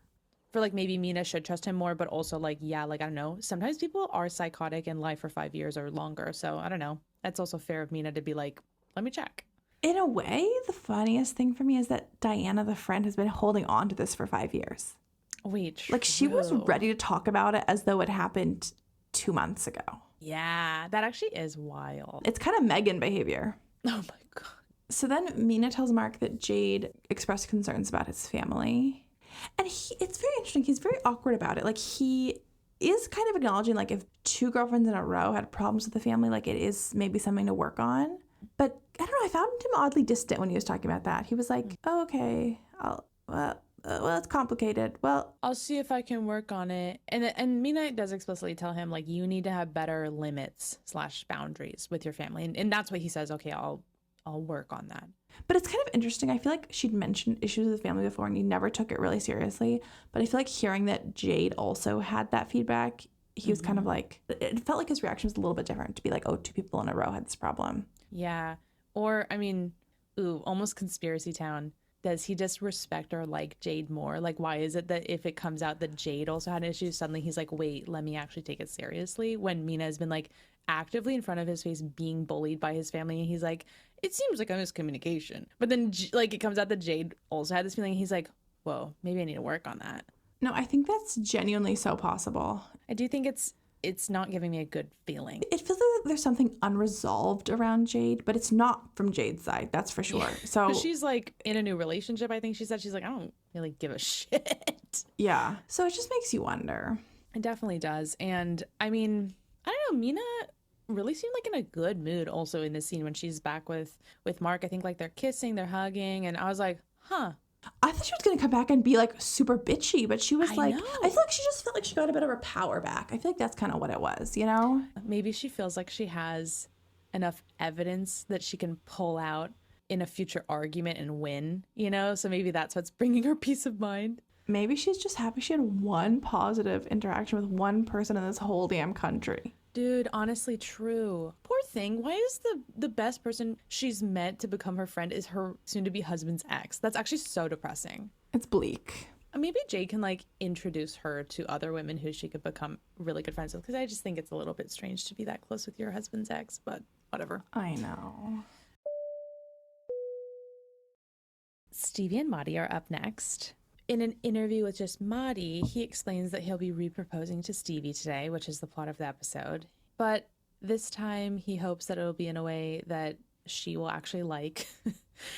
For, like, maybe Mina should trust him more, but also, like, yeah, like, I don't know. Sometimes people are psychotic and lie for 5 years or longer. So I don't know. That's also fair of Mina to be like, let me check. In a way, the funniest thing for me is that Diana, the friend, has been holding on to this for 5 years. Wait, true. Like, she was ready to talk about it as though it happened 2 months ago. Yeah, that actually is wild. It's kind of Megin behavior. Oh my God. So then Mina tells Mark that Jade expressed concerns about his family. And it's very interesting. He's very awkward about it. Like, he is kind of acknowledging, like, if 2 girlfriends in a row had problems with the family, like, it is maybe something to work on. But I don't know. I found him oddly distant when he was talking about that. He was like, oh, okay, well, it's complicated. Well, I'll see if I can work on it. And Mina does explicitly tell him, like, you need to have better limits / boundaries with your family. And that's what he says. Okay, I'll work on that. But it's kind of interesting. I feel like she'd mentioned issues with the family before and he never took it really seriously. But I feel like hearing that Jade also had that feedback, he was kind of like, it felt like his reaction was a little bit different to be like, oh, 2 people in a row had this problem. Yeah. Or, I mean, almost conspiracy town. Does he just respect or like Jade more? Like, why is it that if it comes out that Jade also had issues, suddenly he's like, wait, let me actually take it seriously? When Mina has been, like, actively in front of his face being bullied by his family, and he's like, it seems like a miscommunication. But then, like, it comes out that Jade also had this feeling, and he's like, whoa, maybe I need to work on that. No, I think that's genuinely so possible. I do think it's not giving me a good feeling. It feels like there's something unresolved around Jade, but it's not from Jade's side, that's for sure. So she's, like, in a new relationship, I think she said. She's like, I don't really give a shit. Yeah. So it just makes you wonder. It definitely does. And I mean, I don't know, Mina really seemed like in a good mood also in this scene when she's back with Mark. I think, like, they're kissing, they're hugging, and I was like, huh. I thought she was going to come back and be, like, super bitchy, but she was I feel like she just felt like she got a bit of her power back. I feel like that's kind of what it was, you know? Maybe she feels like she has enough evidence that she can pull out in a future argument and win, you know? So maybe that's what's bringing her peace of mind. Maybe she's just happy she had one positive interaction with one person in this whole damn country. Dude, honestly, true. Poor thing. Why is the best person she's met to become her friend is her soon-to-be husband's ex? That's actually so depressing. It's bleak. Maybe Jade can, like, introduce her to other women who she could become really good friends with, because I just think it's a little bit strange to be that close with your husband's ex, but whatever. I know. Stevi and Mahdi are up next. In an interview with just Mahdi, he explains that he'll be reproposing to Stevi today, which is the plot of the episode. But this time he hopes that it'll be in a way that she will actually like,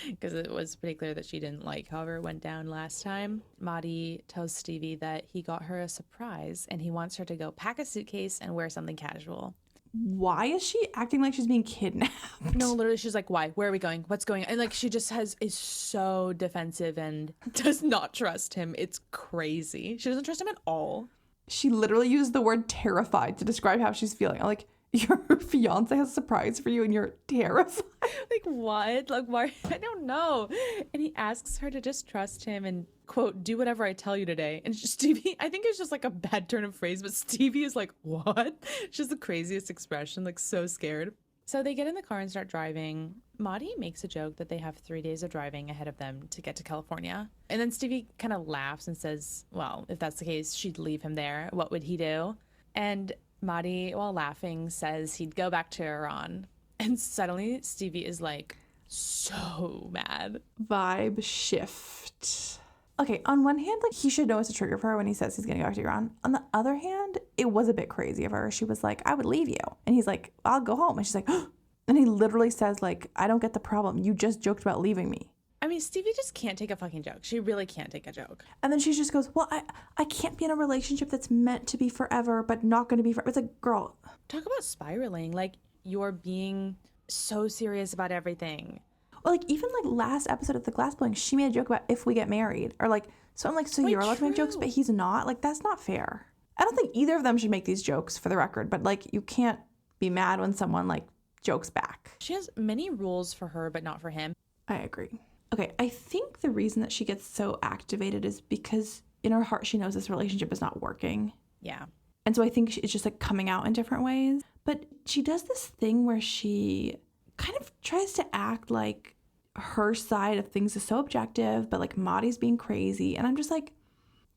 because it was pretty clear that she didn't like however it went down last time. Mahdi tells Stevi that he got her a surprise and he wants her to go pack a suitcase and wear something casual. Why is she acting like she's being kidnapped? No, literally, she's like, why? Where are we going? What's going on? And like, she just is so defensive and does not trust him. It's crazy. She doesn't trust him at all. She literally used the word terrified to describe how she's feeling. I'm like, your fiance has a surprise for you and you're terrified. Like, what? Like, why? I don't know. And he asks her to just trust him and, quote, do whatever I tell you today. And Stevi, I think it's just like a bad turn of phrase, but Stevi is like, what? She's the craziest expression, like so scared. So they get in the car and start driving. Mahdi makes a joke that they have 3 days of driving ahead of them to get to California. And then Stevi kind of laughs and says, well, if that's the case, she'd leave him there. What would he do? And Mahdi, while laughing, says he'd go back to Iran. And suddenly Stevi is like so mad. Vibe shift. Okay, on one hand, like he should know it's a trigger for her when he says he's gonna go back to Iran. On the other hand, it was a bit crazy of her. She was like, I would leave you. And he's like, I'll go home. And she's like, oh. And he literally says, like, I don't get the problem. You just joked about leaving me. I mean, Stevi just can't take a fucking joke. She really can't take a joke. And then she just goes, well, I can't be in a relationship that's meant to be forever, but not going to be forever. It's like, girl. Talk about spiraling. Like, you're being so serious about everything. Or like, even like last episode of the glass blowing, she made a joke about if we get married. Or like, so I'm like, so you're allowed to make jokes, but he's not? Like, that's not fair. I don't think either of them should make these jokes, for the record. But like, you can't be mad when someone like jokes back. She has many rules for her, but not for him. I agree. Okay, I think the reason that she gets so activated is because in her heart she knows this relationship is not working. Yeah. And so I think it's just like coming out in different ways. But she does this thing where she kind of tries to act like her side of things is so objective, but like Mahdi's being crazy. And I'm just like,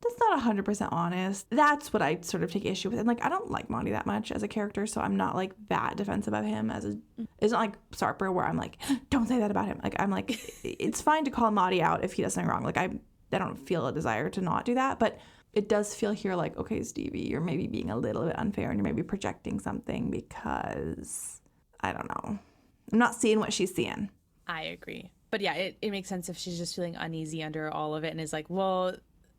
that's not 100% honest. That's what I sort of take issue with. And like, I don't like Mahdi that much as a character, so I'm not like that defensive of him it's not like Sarper where I'm like, don't say that about him. Like, I'm like, it's fine to call Mahdi out if he does something wrong. Like, I don't feel a desire to not do that, but it does feel here like, okay, Stevi, you're maybe being a little bit unfair and you're maybe projecting something because, I don't know. I'm not seeing what she's seeing. I agree. But yeah, it makes sense if she's just feeling uneasy under all of it and is like, well,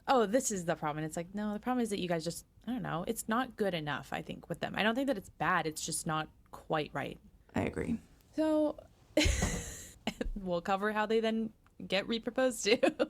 oh, this is the problem. And it's like, no, the problem is that you guys just, I don't know, it's not good enough, I think, with them. I don't think that it's bad. It's just not quite right. I agree. So we'll cover how they then get reproposed to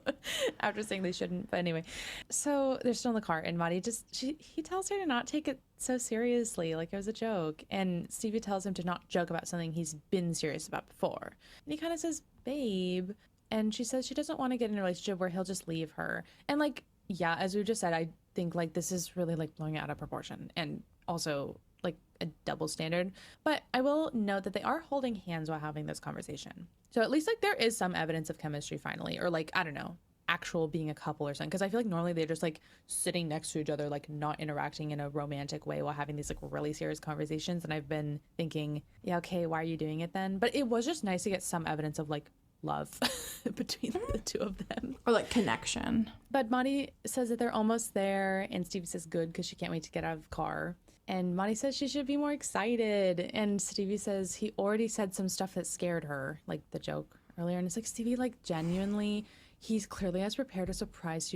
after saying they shouldn't. But anyway, so they're still in the car and Mahdi he tells her to not take it so seriously, like it was a joke. And Stevi tells him to not joke about something he's been serious about before. And he kind of says, babe. And she says she doesn't want to get in a relationship where he'll just leave her. And like, yeah, as we just said, I think like this is really like blowing it out of proportion and also like a double standard. But I will note that they are holding hands while having this conversation. So at least like there is some evidence of chemistry finally, or like, I don't know, actual being a couple or something. Because I feel like normally they're just like sitting next to each other, like not interacting in a romantic way while having these like really serious conversations. And I've been thinking, yeah, okay, why are you doing it then? But it was just nice to get some evidence of like love between the two of them, or like connection. But Mahdi says that they're almost there, and Stevi says good because she can't wait to get out of the car. And Mahdi says she should be more excited, and Stevi says he already said some stuff that scared her, like the joke earlier. And it's like, Stevi, like genuinely, he's clearly has prepared a surprise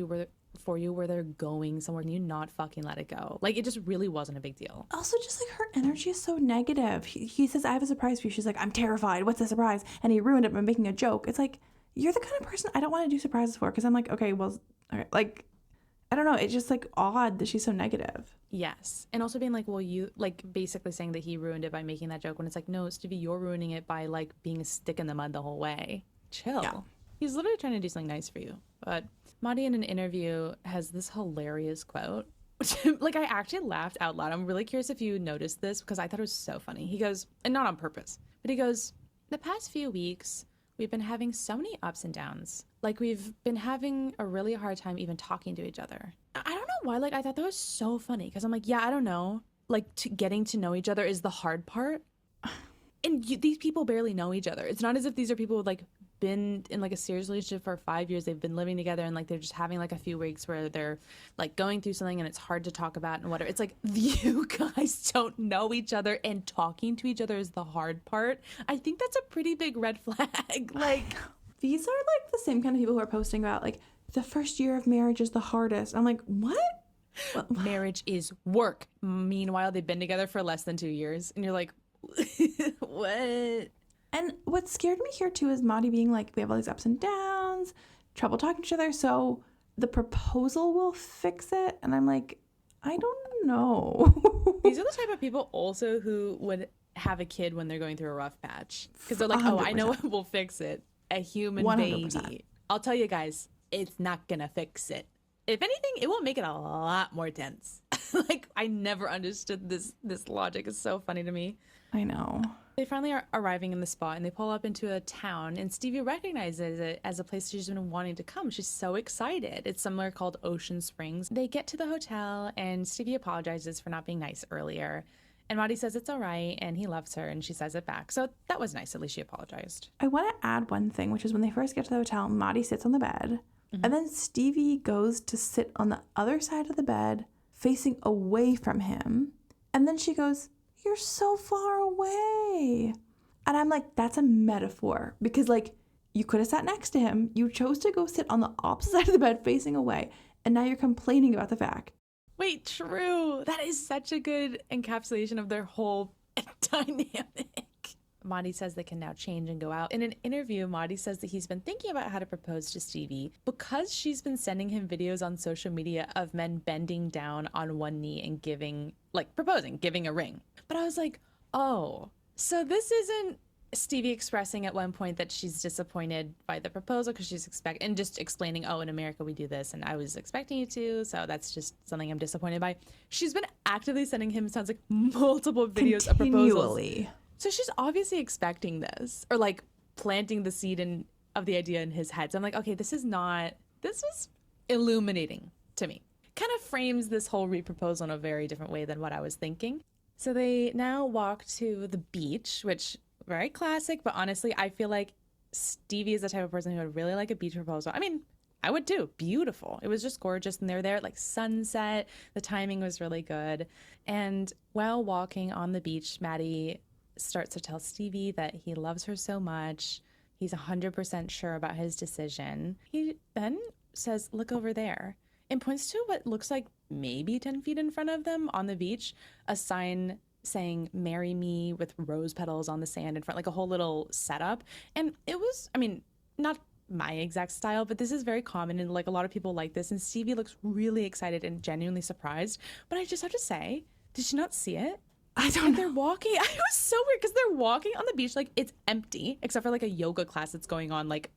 for you where they're going somewhere and you not fucking let it go. Like, it just really wasn't a big deal. Also, just like her energy is so negative. He says, I have a surprise for you. She's like, I'm terrified. What's the surprise? And he ruined it by making a joke. It's like, you're the kind of person I don't want to do surprises for, because I'm like, okay, well, okay. Like, I don't know. It's just like odd that she's so negative. Yes. And also being like, well, you like basically saying that he ruined it by making that joke when it's like, no, Stevi, you're ruining it by like being a stick in the mud the whole way. Chill. Yeah. He's literally trying to do something nice for you. But Mahdi in an interview has this hilarious quote, which like I actually laughed out loud. I'm really curious if you noticed this because I thought it was so funny. He goes, and not on purpose, but he goes, the past few weeks, we've been having so many ups and downs. Like we've been having a really hard time even talking to each other. I don't know why, like I thought that was so funny because I'm like, yeah, I don't know. Like getting to know each other is the hard part. And these people barely know each other. It's not as if these are people with like been in like a serious relationship for 5 years. They've been living together, and like they're just having like a few weeks where they're like going through something and it's hard to talk about and whatever. It's like, you guys don't know each other, and talking to each other is the hard part. I think that's a pretty big red flag. Like, these are like the same kind of people who are posting about like the first year of marriage is the hardest. I'm like, what? Marriage is work. Meanwhile, they've been together for less than 2 years, and you're like, what? And what scared me here too is Mahdi being like, we have all these ups and downs, trouble talking to each other, so the proposal will fix it. And I'm like, I don't know. These are the type of people also who would have a kid when they're going through a rough patch, because they're like, 100%. Oh, I know what will fix it. A human 100%. Baby. I'll tell you guys, it's not gonna fix it. If anything, it will make it a lot more tense. Like, I never understood this logic. It's so funny to me. I know. They finally are arriving in the spot, and they pull up into a town, and Stevie recognizes it as a place she's been wanting to come. She's so excited. It's somewhere called Ocean Springs. They get to the hotel, and Stevie apologizes for not being nice earlier. And Mahdi says it's all right, and he loves her, and she says it back. So that was nice. At least she apologized. I want to add one thing, which is when they first get to the hotel, Mahdi sits on the bed. And then Stevie goes to sit on the other side of the bed, facing away from him. And then she goes, you're so far away. And I'm like, that's a metaphor. Because, like, you could have sat next to him. You chose to go sit on the opposite side of the bed facing away. And now you're complaining about the fact. Wait, true. That is such a good encapsulation of their whole dynamic. Mahdi says they can now change and go out. In an interview, Mahdi says that he's been thinking about how to propose to Stevie because she's been sending him videos on social media of men bending down on one knee and proposing, giving a ring. But I was like, oh, so this isn't Stevie expressing at one point that she's disappointed by the proposal because she's and just explaining, oh, in America we do this and I was expecting you to, so that's just something I'm disappointed by. She's been actively sending him, sounds like, multiple videos of proposals. So she's obviously expecting this, or like planting the seed of the idea in his head. So I'm like, okay, this was illuminating to me. Kind of frames this whole re-proposal in a very different way than what I was thinking. So they now walk to the beach, which very classic, but honestly, I feel like Stevie is the type of person who would really like a beach proposal. I mean, I would too. Beautiful. It was just gorgeous. And they were there at like sunset. The timing was really good. And while walking on the beach, Mahdi starts to tell Stevie that he loves her so much. He's 100% sure about his decision. He then says, look over there, and points to what looks like maybe 10 feet in front of them on the beach, a sign saying, marry me, with rose petals on the sand in front, like a whole little setup. And it was, I mean, not my exact style, but this is very common, and like a lot of people like this. And Stevie looks really excited and genuinely surprised. But I just have to say, did she not see it? I don't know. They're walking. It was so weird because they're walking on the beach like it's empty, except for like a yoga class that's going on like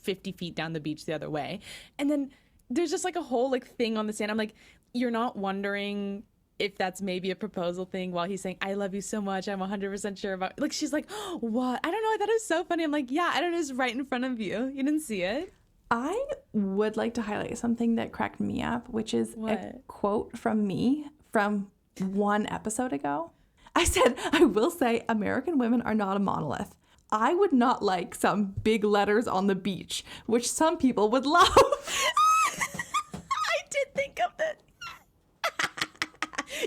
50 feet down the beach the other way. And then there's just like a whole like thing on the sand. I'm like, you're not wondering if that's maybe a proposal thing while he's saying, I love you so much, I'm 100% sure about, like, she's like, oh, what? I don't know. I thought it was so funny. I'm like, yeah, I don't know. It's right in front of you. You didn't see it? I would like to highlight something that cracked me up, which is a quote from me from one episode ago. I said, I will say American women are not a monolith. I would not like some big letters on the beach, which some people would love. I did think of it.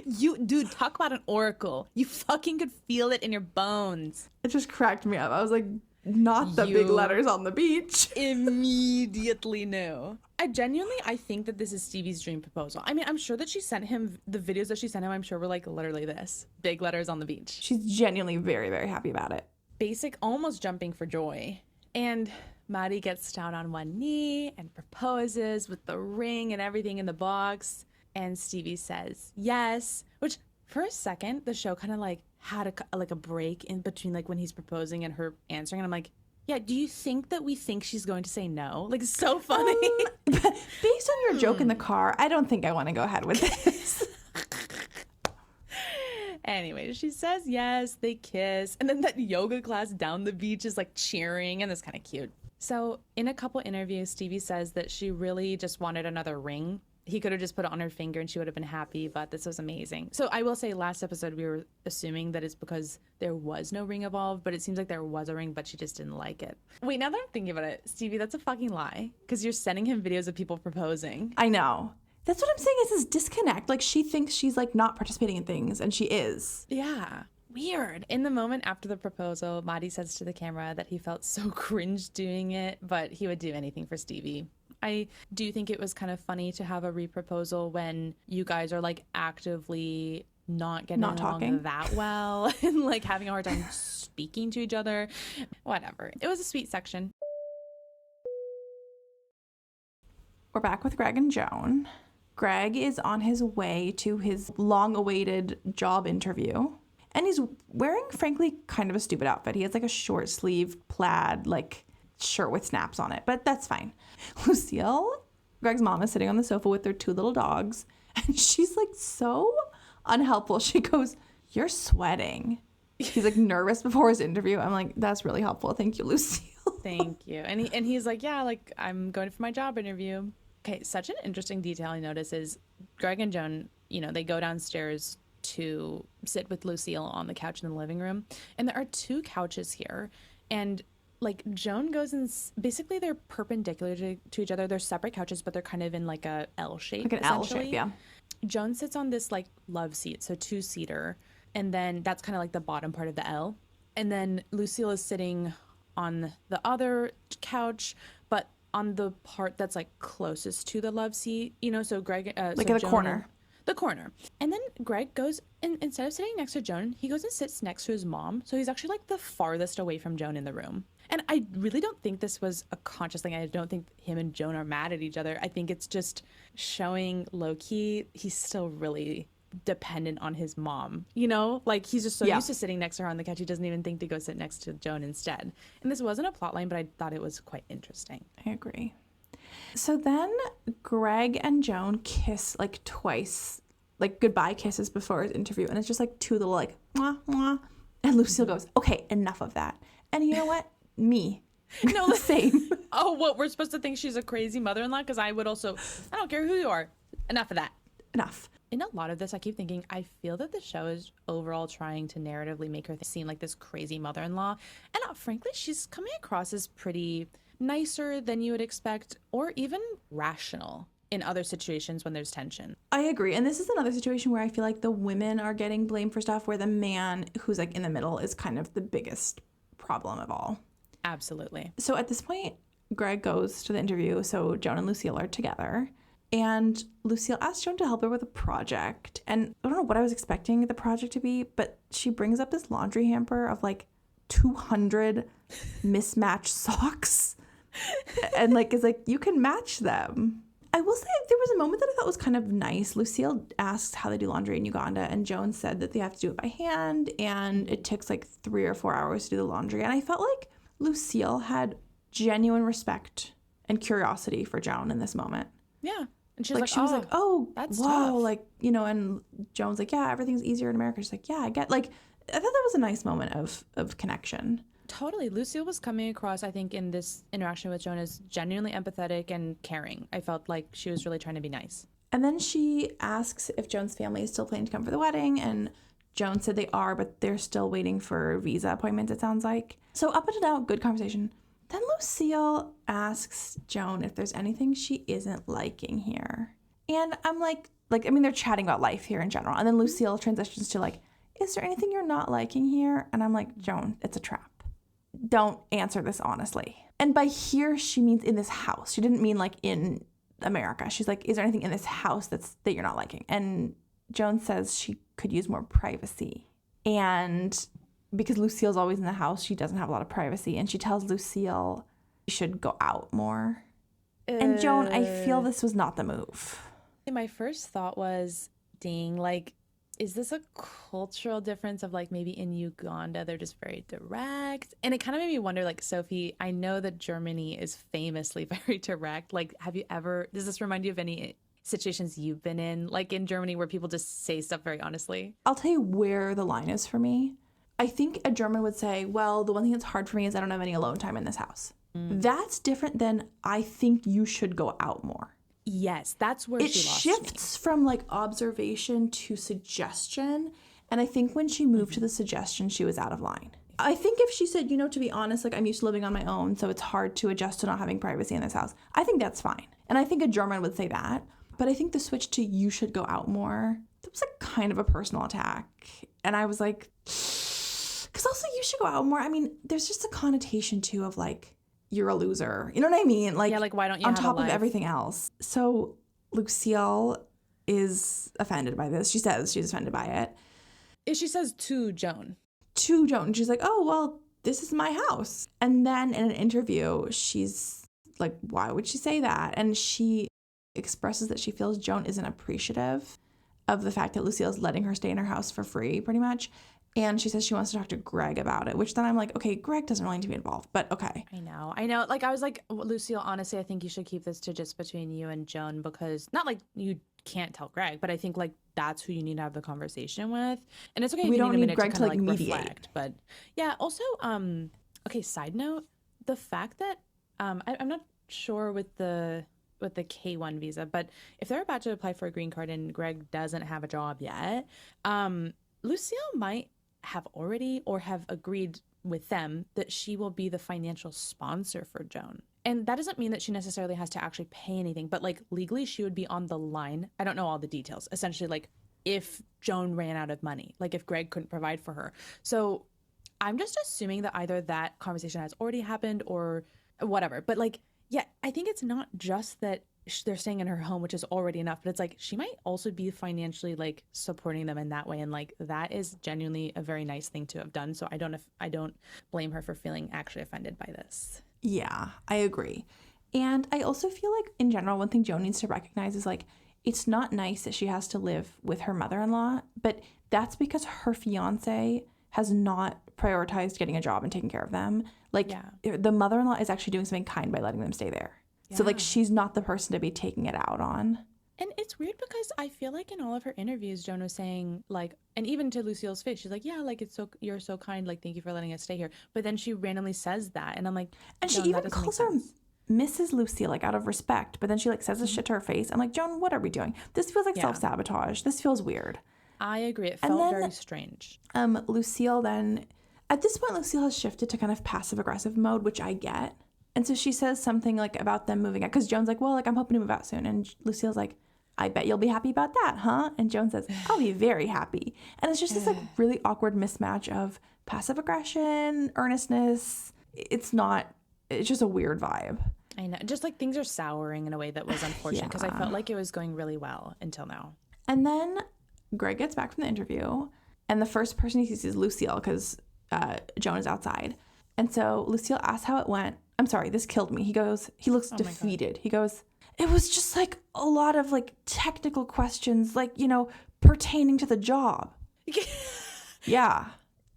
You, dude, talk about an oracle. You fucking could feel it in your bones. It just cracked me up. I was like, not the big letters on the beach. Immediately knew. I think that this is Stevie's dream proposal. I mean, I'm sure that she sent him, the videos that she sent him, I'm sure were like literally this. Big letters on the beach. She's genuinely very, very happy about it. Basic, almost jumping for joy. And Mahdi gets down on one knee and proposes with the ring and everything in the box. And Stevie says yes, which for a second, the show kind of like had a break in between like when he's proposing and her answering. And I'm like, yeah, do you think that we think she's going to say no? Like, it's so funny. Based on your joke in the car, I don't think I want to go ahead with this. Anyway, she says yes, they kiss. And then that yoga class down the beach is like cheering, and that's kind of cute. So in a couple interviews, Stevie says that she really just wanted another ring. He could have just put it on her finger and she would have been happy, but this was amazing. So I will say last episode we were assuming that it's because there was no ring involved, but it seems like there was a ring, but she just didn't like it. Wait, now that I'm thinking about it, Stevie, that's a fucking lie because you're sending him videos of people proposing. I know. That's what I'm saying is this disconnect. Like she thinks she's like not participating in things and she is. Yeah. Weird. In the moment after the proposal, Mahdi says to the camera that he felt so cringe doing it, but he would do anything for Stevie. I do think it was kind of funny to have a re-proposal when you guys are like actively not getting along that well and like having a hard time speaking to each other. Whatever. It was a sweet section. We're back with Greg and Joan. Greg is on his way to his long-awaited job interview. And he's wearing, frankly, kind of a stupid outfit. He has like a short sleeve plaid, like shirt with snaps on it, but that's fine. Lucille, Greg's mom, is sitting on the sofa with their 2 little dogs. And she's like so unhelpful. She goes, "You're sweating." He's like nervous before his interview. I'm like, that's really helpful. Thank you, Lucille. Thank you. And he's like, yeah, like I'm going for my job interview. Okay, such an interesting detail I notice is Greg and Joan, you know, they go downstairs to sit with Lucille on the couch in the living room. And there are 2 couches here. And like Joan goes in, basically they're perpendicular to each other. They're separate couches, but they're kind of in like a L shape. Like an L shape, yeah. Joan sits on this like love seat, so 2-seater. And then that's kind of like the bottom part of the L. And then Lucille is sitting on the other couch, but on the part that's like closest to the love seat, you know, so Greg... like in the corner. The corner. And then Greg goes, and instead of sitting next to Joan, he goes and sits next to his mom. So he's actually like the farthest away from Joan in the room. And I really don't think this was a conscious thing. I don't think him and Joan are mad at each other. I think it's just showing low-key he's still really dependent on his mom, you know, like he's just so used to sitting next to her on the couch he doesn't even think to go sit next to Joan instead. And this wasn't a plot line, but I thought it was quite interesting. I agree. So then Greg and Joan kiss like twice, like goodbye kisses before his interview, and it's just like 2 little like mwah, mwah. And Lucille goes, "Okay, enough of that." And you know what? Me. No, the same. Oh, what, we're supposed to think she's a crazy mother-in-law? Because I would also, I don't care who you are. Enough of that. Enough. In a lot of this, I keep thinking, I feel that the show is overall trying to narratively make her seem like this crazy mother-in-law. And frankly, she's coming across as pretty nicer than you would expect, or even rational in other situations when there's tension. I agree. And this is another situation where I feel like the women are getting blamed for stuff, where the man who's like in the middle is kind of the biggest problem of all. Absolutely. So at this point, Greg goes to the interview, so Joan and Lucille are together. And Lucille asked Joan to help her with a project. And I don't know what I was expecting the project to be, but she brings up this laundry hamper of like 200 mismatched socks. And like is like, you can match them. I will say there was a moment that I thought was kind of nice. Lucille asked how they do laundry in Uganda, and Joan said that they have to do it by hand, and it takes like 3 or 4 hours to do the laundry. And I felt like Lucille had genuine respect and curiosity for Joan in this moment. Yeah. And she was like, oh, that's wow, tough. like, you know, and Joan's like, yeah, everything's easier in America. She's like, yeah, I get, like, I thought that was a nice moment of connection. Totally. Lucille was coming across, I think, in this interaction with Joan as genuinely empathetic and caring. I felt like she was really trying to be nice. And then she asks if Joan's family is still planning to come for the wedding, and Joan said they are, but they're still waiting for visa appointments, it sounds like. So up until now, good conversation. Then Lucille asks Joan if there's anything she isn't liking here. And I'm like, I mean, they're chatting about life here in general. And then Lucille transitions to like, is there anything you're not liking here? And I'm like, Joan, it's a trap. Don't answer this honestly. And by here, she means in this house. She didn't mean like in America. She's like, is there anything in this house that you're not liking? And Joan says she could use more privacy. And because Lucille's always in the house, she doesn't have a lot of privacy. And she tells Lucille she should go out more. And Joan, I feel this was not the move. My first thought was, dang, like, is this a cultural difference of like maybe in Uganda they're just very direct? And it kind of made me wonder, like, Sophie, I know that Germany is famously very direct. Like, does this remind you of any situations you've been in, like in Germany, where people just say stuff very honestly? I'll tell you where the line is for me. I think a German would say, well, the one thing that's hard for me is I don't have any alone time in this house. That's different than I think you should go out more. Yes, that's where it she lost shifts from like observation to suggestion. And I think when she moved to the suggestion, she was out of line. I think if she said, to be honest, like I'm used to living on my own, so it's hard to adjust to not having privacy in this house, I think that's fine. And I think a German would say that. But I think the switch to you should go out more, that was like kind of a personal attack. And I was like, because also you should go out more. I mean, there's just a connotation too of like, you're a loser. You know what I mean? Like, yeah, like why don't you on have top a life? of everything else. So Lucille is offended by this. She says she's offended by it. She says to Joan. To Joan. She's like, oh, well, this is my house. And then in an interview, she's like, why would she say that? And she expresses that she feels Joan isn't appreciative of the fact that Lucille's letting her stay in her house for free, pretty much. And she says she wants to talk to Greg about it, which then I'm like, okay, Greg doesn't really need to be involved, but okay. I know. Like, I was like, Lucille, honestly, I think you should keep this to just between you and Joan, because not like you can't tell Greg, but I think like that's who you need to have the conversation with. And it's okay if we you don't need a need minute Greg to kind of like mediate. reflect. But yeah, also, okay, side note, the fact that I'm not sure with the K1 visa, but if they're about to apply for a green card and Greg doesn't have a job yet, Lucille might have already or have agreed with them that she will be the financial sponsor for Joan. And that doesn't mean that she necessarily has to actually pay anything, but like legally she would be on the line. I don't know all the details. Essentially, like if Joan ran out of money, like if Greg couldn't provide for her. So I'm just assuming that either that conversation has already happened or whatever. But like, yeah, I think it's not just that they're staying in her home, which is already enough, but it's like she might also be financially like supporting them in that way, and like that is genuinely a very nice thing to have done. So I don't blame her for feeling actually offended by this. Yeah, I agree. And I also feel like in general, one thing Joan needs to recognize is like, it's not nice that she has to live with her mother-in-law, but that's because her fiance has not prioritized getting a job and taking care of them. Like the mother-in-law is actually doing something kind by letting them stay there. Yeah. So like she's not the person to be taking it out on. And it's weird because I feel like in all of her interviews, Joan was saying like, and even to Lucille's face, she's like, yeah, like you're so kind. Like, thank you for letting us stay here. But then she randomly says that. And I'm like, and she even calls her Mrs. Lucille, like out of respect. But then she like says this shit to her face. I'm like, Joan, what are we doing? This feels like self-sabotage. This feels weird. I agree. It felt very strange. Lucille then, at this point, Lucille has shifted to kind of passive-aggressive mode, which I get. And so she says something like about them moving out, because Joan's like, well, like I'm hoping to move out soon. And Lucille's like, I bet you'll be happy about that, huh? And Joan says, I'll be very happy. And it's just this like really awkward mismatch of passive aggression, earnestness. It's just a weird vibe. I know. Just like things are souring in a way that was unfortunate because I felt like it was going really well until now. And then Greg gets back from the interview and the first person he sees is Lucille because Joan is outside. And so Lucille asks how it went. I'm sorry, this killed me. He looks defeated. He goes, it was just like a lot of like technical questions, like, pertaining to the job. Yeah,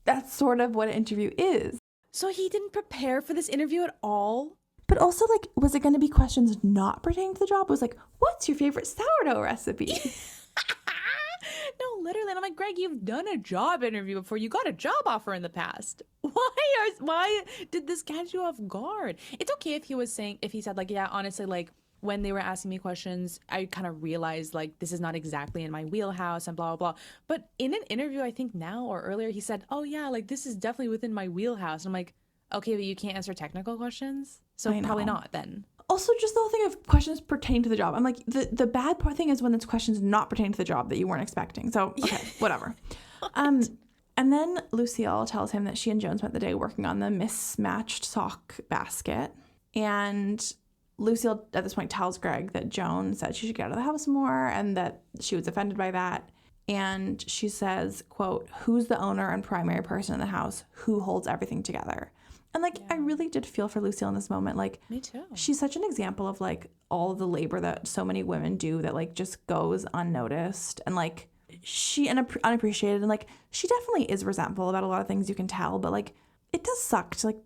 that's sort of what an interview is. So he didn't prepare for this interview at all? But also, like, was it going to be questions not pertaining to the job? It was like, what's your favorite sourdough recipe? No, literally. And I'm like, Greg, you've done a job interview before. You got a job offer in the past. Why did this catch you off guard? It's okay if he said like, yeah, honestly, like when they were asking me questions, I kind of realized like this is not exactly in my wheelhouse and blah, blah, blah. But in an interview, I think now or earlier, he said, oh yeah, like this is definitely within my wheelhouse. And I'm like, okay, but you can't answer technical questions? So probably not then. Also, just the whole thing of questions pertaining to the job. I'm like, the bad part thing is when it's questions not pertaining to the job that you weren't expecting. So, okay, whatever. And then Lucille tells him that she and Joan spent the day working on the mismatched sock basket. And Lucille, at this point, tells Greg that Joan said she should get out of the house more and that she was offended by that. And she says, quote, who's the owner and primary person in the house? Who holds everything together? And, like, I really did feel for Lucille in this moment. Like, me too. She's such an example of, like, all the labor that so many women do that, like, just goes unnoticed. And, like, she unappreciated. And, like, she definitely is resentful about a lot of things, you can tell. But, like, it does suck to, like,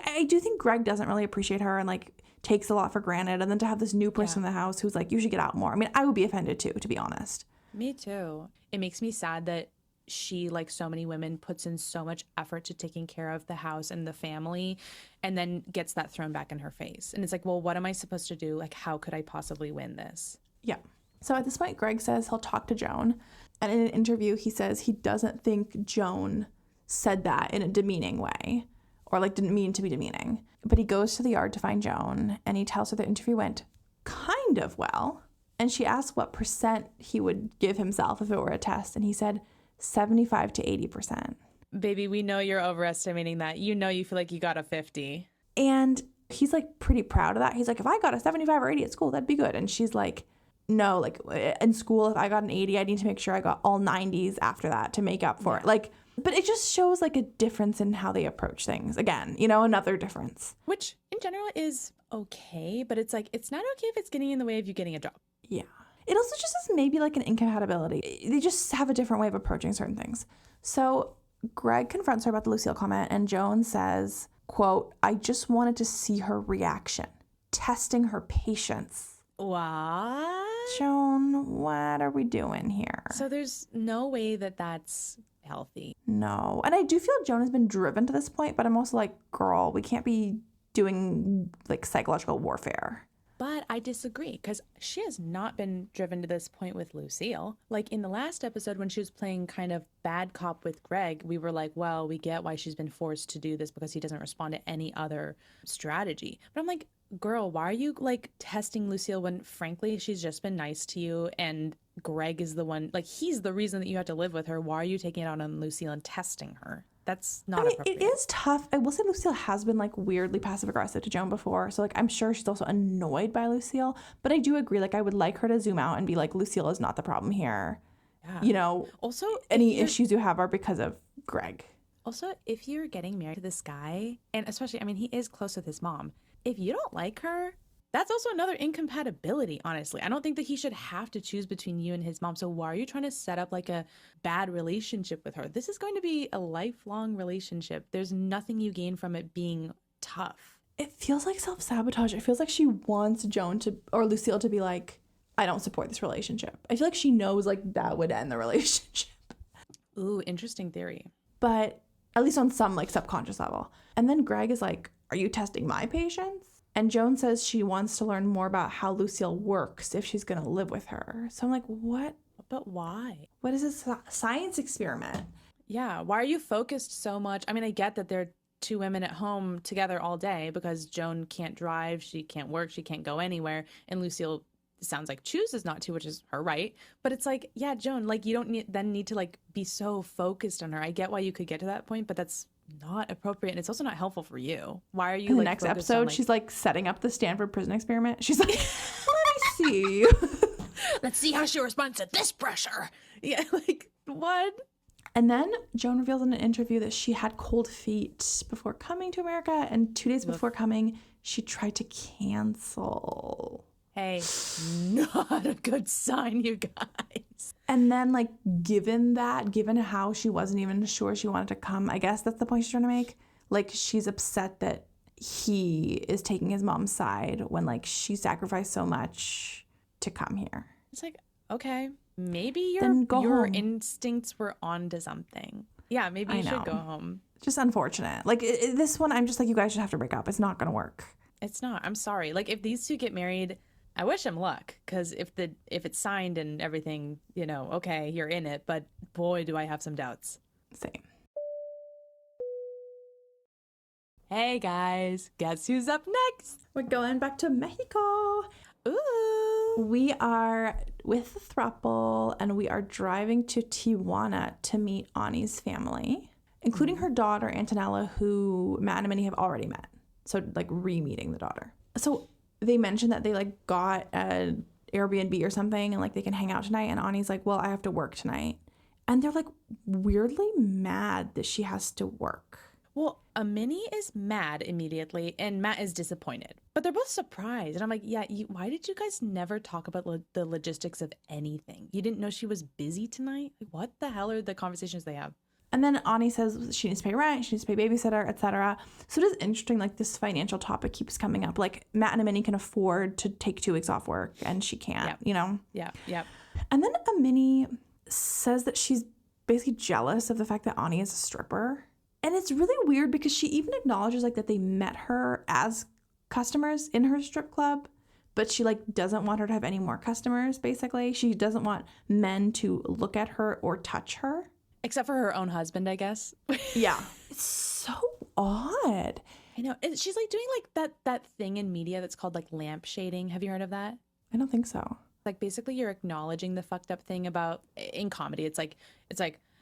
I do think Greg doesn't really appreciate her and, like, takes a lot for granted. And then to have this new person in the house who's like, you should get out more. I mean, I would be offended, too, to be honest. Me too. It makes me sad that she, like so many women, puts in so much effort to taking care of the house and the family, and then gets that thrown back in her face. And it's like, well, what am I supposed to do? Like, how could I possibly win this? Yeah. So at this point, Greg says he'll talk to Joan. And in an interview, he says he doesn't think Joan said that in a demeaning way, or like didn't mean to be demeaning. But he goes to the yard to find Joan, and he tells her the interview went kind of well. And she asks what % he would give himself if it were a test. And he said 75 to 80%. Baby, we know you're overestimating that. You know you feel like you got a 50. And he's like pretty proud of that. He's like, if I got a 75 or 80 at school, that'd be good. And she's like, no, like in school, if I got an 80, I need to make sure I got all 90s after that to make up for it. Like, but it just shows like a difference in how they approach things. Again, you know, another difference. Which in general is okay, but it's like, it's not okay if it's getting in the way of you getting a job. Yeah. It also just is maybe like an incompatibility. They just have a different way of approaching certain things. So Greg confronts her about the Lucille comment, and Joan says, quote, I just wanted to see her reaction, testing her patience. What? Joan, what are we doing here? So there's no way that that's healthy. No. And I do feel Joan has been driven to this point, but I'm also like, girl, we can't be doing like psychological warfare. But I disagree, because she has not been driven to this point with Lucille. Like in the last episode when she was playing kind of bad cop with Greg, we were like, well, we get why she's been forced to do this because he doesn't respond to any other strategy. But I'm like, girl, why are you like testing Lucille when frankly she's just been nice to you, and Greg is the one, like he's the reason that you have to live with her. Why are you taking it out on Lucille and testing her? That's not appropriate. It is tough. I will say Lucille has been like weirdly passive aggressive to Joan before. So like I'm sure she's also annoyed by Lucille. But I do agree, like I would like her to zoom out and be like, Lucille is not the problem here. Yeah. You know, also any issues you have are because of Greg. Also, if you're getting married to this guy, and especially, I mean, he is close with his mom. If you don't like her, that's also another incompatibility, honestly. I don't think that he should have to choose between you and his mom. So why are you trying to set up like a bad relationship with her? This is going to be a lifelong relationship. There's nothing you gain from it being tough. It feels like self-sabotage. It feels like she wants Joan to, or Lucille to be like, I don't support this relationship. I feel like she knows like that would end the relationship. Ooh, interesting theory. But at least on some like subconscious level. And then Greg is like, are you testing my patience? And Joan says she wants to learn more about how Lucille works if she's going to live with her. So I'm like, what? But why? What is this science experiment? Yeah. Why are you focused so much? I mean, I get that they're two women at home together all day because Joan can't drive, she can't work, she can't go anywhere. And Lucille sounds like chooses not to, which is her right. But it's like, yeah, Joan, like you don't need to like be so focused on her. I get why you could get to that point, but that's not appropriate, and it's also not helpful for you. Why are you in the next episode on, like, she's like setting up the Stanford prison experiment. She's like, let me see. Let's see how she responds to this pressure. Yeah, like what? And then Joan reveals in an interview that she had cold feet before coming to America, and 2 days before coming she tried to cancel. Hey, not a good sign, you guys. And then, like, given how she wasn't even sure she wanted to come, I guess that's the point she's trying to make. Like, she's upset that he is taking his mom's side when, like, she sacrificed so much to come here. It's like, okay, maybe your instincts were onto something. Yeah, maybe you should go home. Just unfortunate. Like, this one, I'm just like, you guys should have to break up. It's not going to work. It's not. I'm sorry. Like, if these two get married, I wish him luck, because if it's signed and everything, you know, okay, you're in it, but boy, do I have some doubts. Same. Hey guys, guess who's up next? We're going back to Mexico. Ooh. We are with the throuple, and we are driving to Tijuana to meet Ani's family, including her daughter, Antonella, who Matt and Amani have already met. So, like, re-meeting the daughter. So they mentioned that they like got an Airbnb or something and like they can hang out tonight, and Ani's like, well, I have to work tonight. And they're like weirdly mad that she has to work. Well, Amani is mad immediately and Matt is disappointed, but they're both surprised. And I'm like, yeah, why did you guys never talk about the logistics of anything? You didn't know she was busy tonight? Like, what the hell are the conversations they have? And then Ani says she needs to pay rent, she needs to pay babysitter, etc. So it is interesting, like, this financial topic keeps coming up. Like, Matt and Amani can afford to take 2 weeks off work, and she can't, you know? Yeah, yeah. And then Amani says that she's basically jealous of the fact that Ani is a stripper. And it's really weird because she even acknowledges like that they met her as customers in her strip club, but she like doesn't want her to have any more customers, basically. She doesn't want men to look at her or touch her. Except for her own husband, I guess. Yeah. It's so odd. I know. And she's like doing like that thing in media that's called like lamp shading. Have you heard of that? I don't think so. Like basically you're acknowledging the fucked up thing about in comedy. It's like,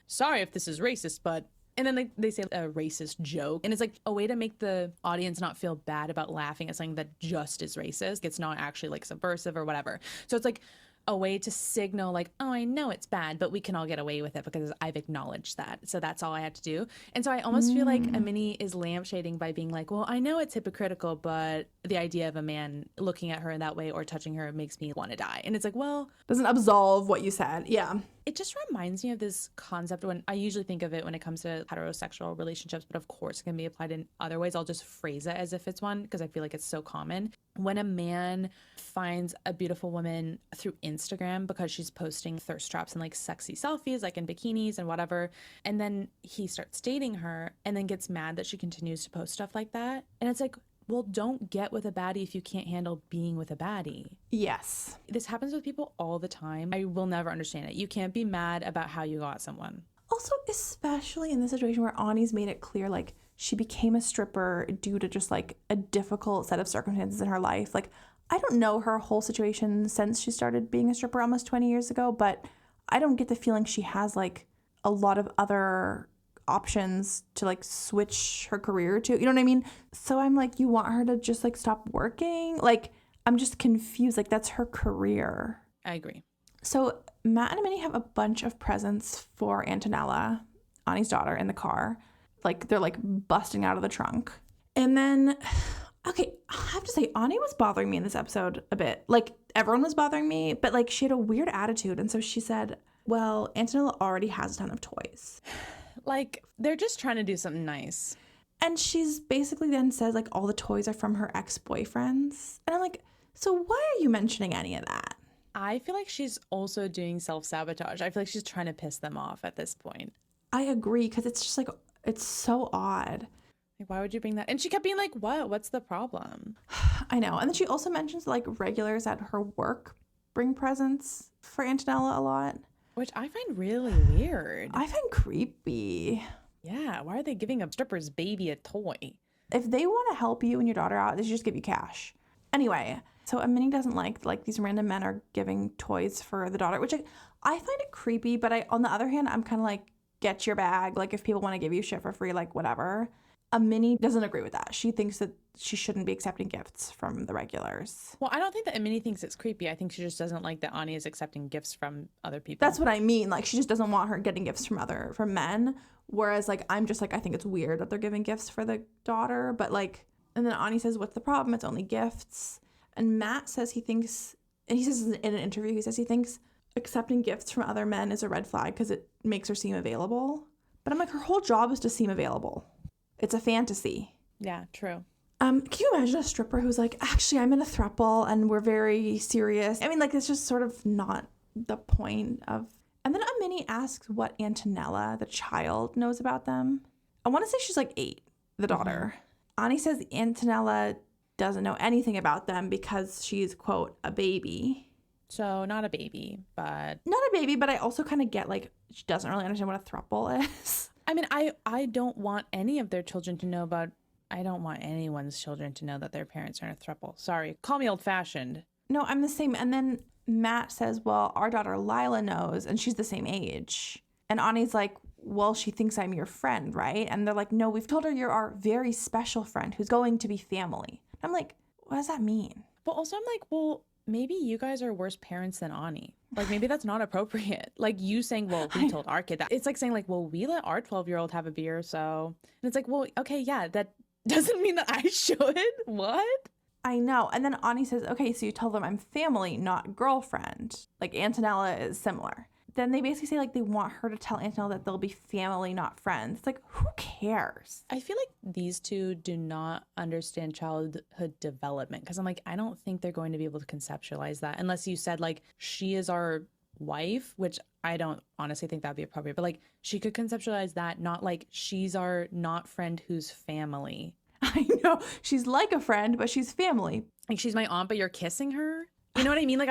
sorry if this is racist, but, and then they say a racist joke. And it's like a way to make the audience not feel bad about laughing at something that just is racist. It's not actually like subversive or whatever. So it's like a way to signal like, oh, I know it's bad, but we can all get away with it because I've acknowledged that. So that's all I had to do. And so I almost feel like Amani is lampshading by being like, well, I know it's hypocritical, but the idea of a man looking at her in that way or touching her makes me want to die. And it's like, well, doesn't absolve what you said. Yeah. It just reminds me of this concept when I usually think of it when it comes to heterosexual relationships, but of course it can be applied in other ways. I'll just phrase it as if it's one because I feel like it's so common. When a man finds a beautiful woman through Instagram because she's posting thirst traps and like sexy selfies, like in bikinis and whatever, and then he starts dating her and then gets mad that she continues to post stuff like that. And it's like, well, don't get with a baddie if you can't handle being with a baddie. Yes. This happens with people all the time. I will never understand it. You can't be mad about how you got someone. Also, especially in the situation where Ani's made it clear, like, she became a stripper due to just, like, a difficult set of circumstances in her life. Like, I don't know her whole situation since she started being a stripper almost 20 years ago, but I don't get the feeling she has, like, a lot of other options to like switch her career to, you know what I mean? So I'm like, you want her to just like stop working? Like, I'm just confused. Like, that's her career. I agree. So Matt and Amani have a bunch of presents for Antonella, Ani's daughter, in the car. Like, they're like busting out of the trunk. And then, okay, I have to say, Ani was bothering me in this episode a bit. Like, everyone was bothering me, but like she had a weird attitude. And so she said, well, Antonella already has a ton of toys. Like, they're just trying to do something nice. And she's basically then says, like, all the toys are from her ex-boyfriends. And I'm like, so why are you mentioning any of that? I feel like she's also doing self-sabotage. I feel like she's trying to piss them off at this point. I agree, because it's just, like, it's so odd. Like, why would you bring that? And she kept being like, what? What's the problem? I know. And then she also mentions, like, regulars at her work bring presents for Antonella a lot. Which I find really weird. I find creepy. Yeah, why are they giving a stripper's baby a toy? If they want to help you and your daughter out, they should just give you cash. Anyway, so Amani doesn't like these random men are giving toys for the daughter, which I find it creepy, but on the other hand, I'm kind of like, get your bag. Like, if people want to give you shit for free, like, whatever. Amani doesn't agree with that. She thinks that she shouldn't be accepting gifts from the regulars. Well, I don't think that Amani thinks it's creepy. I think she just doesn't like that Ani is accepting gifts from other people. That's what I mean. Like, she just doesn't want her getting gifts from men. Whereas, like, I'm just like, I think it's weird that they're giving gifts for the daughter. But, like, and then Ani says, what's the problem? It's only gifts. And Matt says he thinks, and he says in an interview, he says he thinks accepting gifts from other men is a red flag because it makes her seem available. But I'm like, her whole job is to seem available. It's a fantasy. Yeah, true. Can you imagine a stripper who's like, actually, I'm in a throuple and we're very serious? I mean, like, it's just sort of not the point of... And then Amani asks what Antonella, the child, knows about them. I want to say she's like 8, the daughter. Ani says Antonella doesn't know anything about them because she's, quote, a baby. So not a baby, but... Not a baby, but I also kind of get, like, she doesn't really understand what a throuple is. I mean, I don't want any of their children to know about... I don't want anyone's children to know that their parents are in a throuple. Sorry, call me old-fashioned. No, I'm the same. And then Matt says, well, our daughter Lila knows, and she's the same age. And Ani's like, well, she thinks I'm your friend, right? And they're like, no, we've told her you're our very special friend who's going to be family. I'm like, what does that mean? But also I'm like, well, maybe you guys are worse parents than Ani. Like, maybe that's not appropriate. Like, you saying, well, we told our kid that. It's like saying, like, well, we let our 12-year-old have a beer, so... And it's like, well, okay, yeah, that doesn't mean that I should. What? I know. And then Ani says, okay, so you tell them I'm family, not girlfriend. Like, Antonella is similar. Then they basically say, like, they want her to tell Antonella that they'll be family, not friends. It's like, who cares? I feel like these two do not understand childhood development because I'm like, I don't think they're going to be able to conceptualize that unless you said, like, she is our wife, which I don't honestly think that'd be appropriate, but like she could conceptualize that not like she's our not friend who's family. I know. She's like a friend, but she's family. Like she's my aunt, but you're kissing her. You know what I mean? Like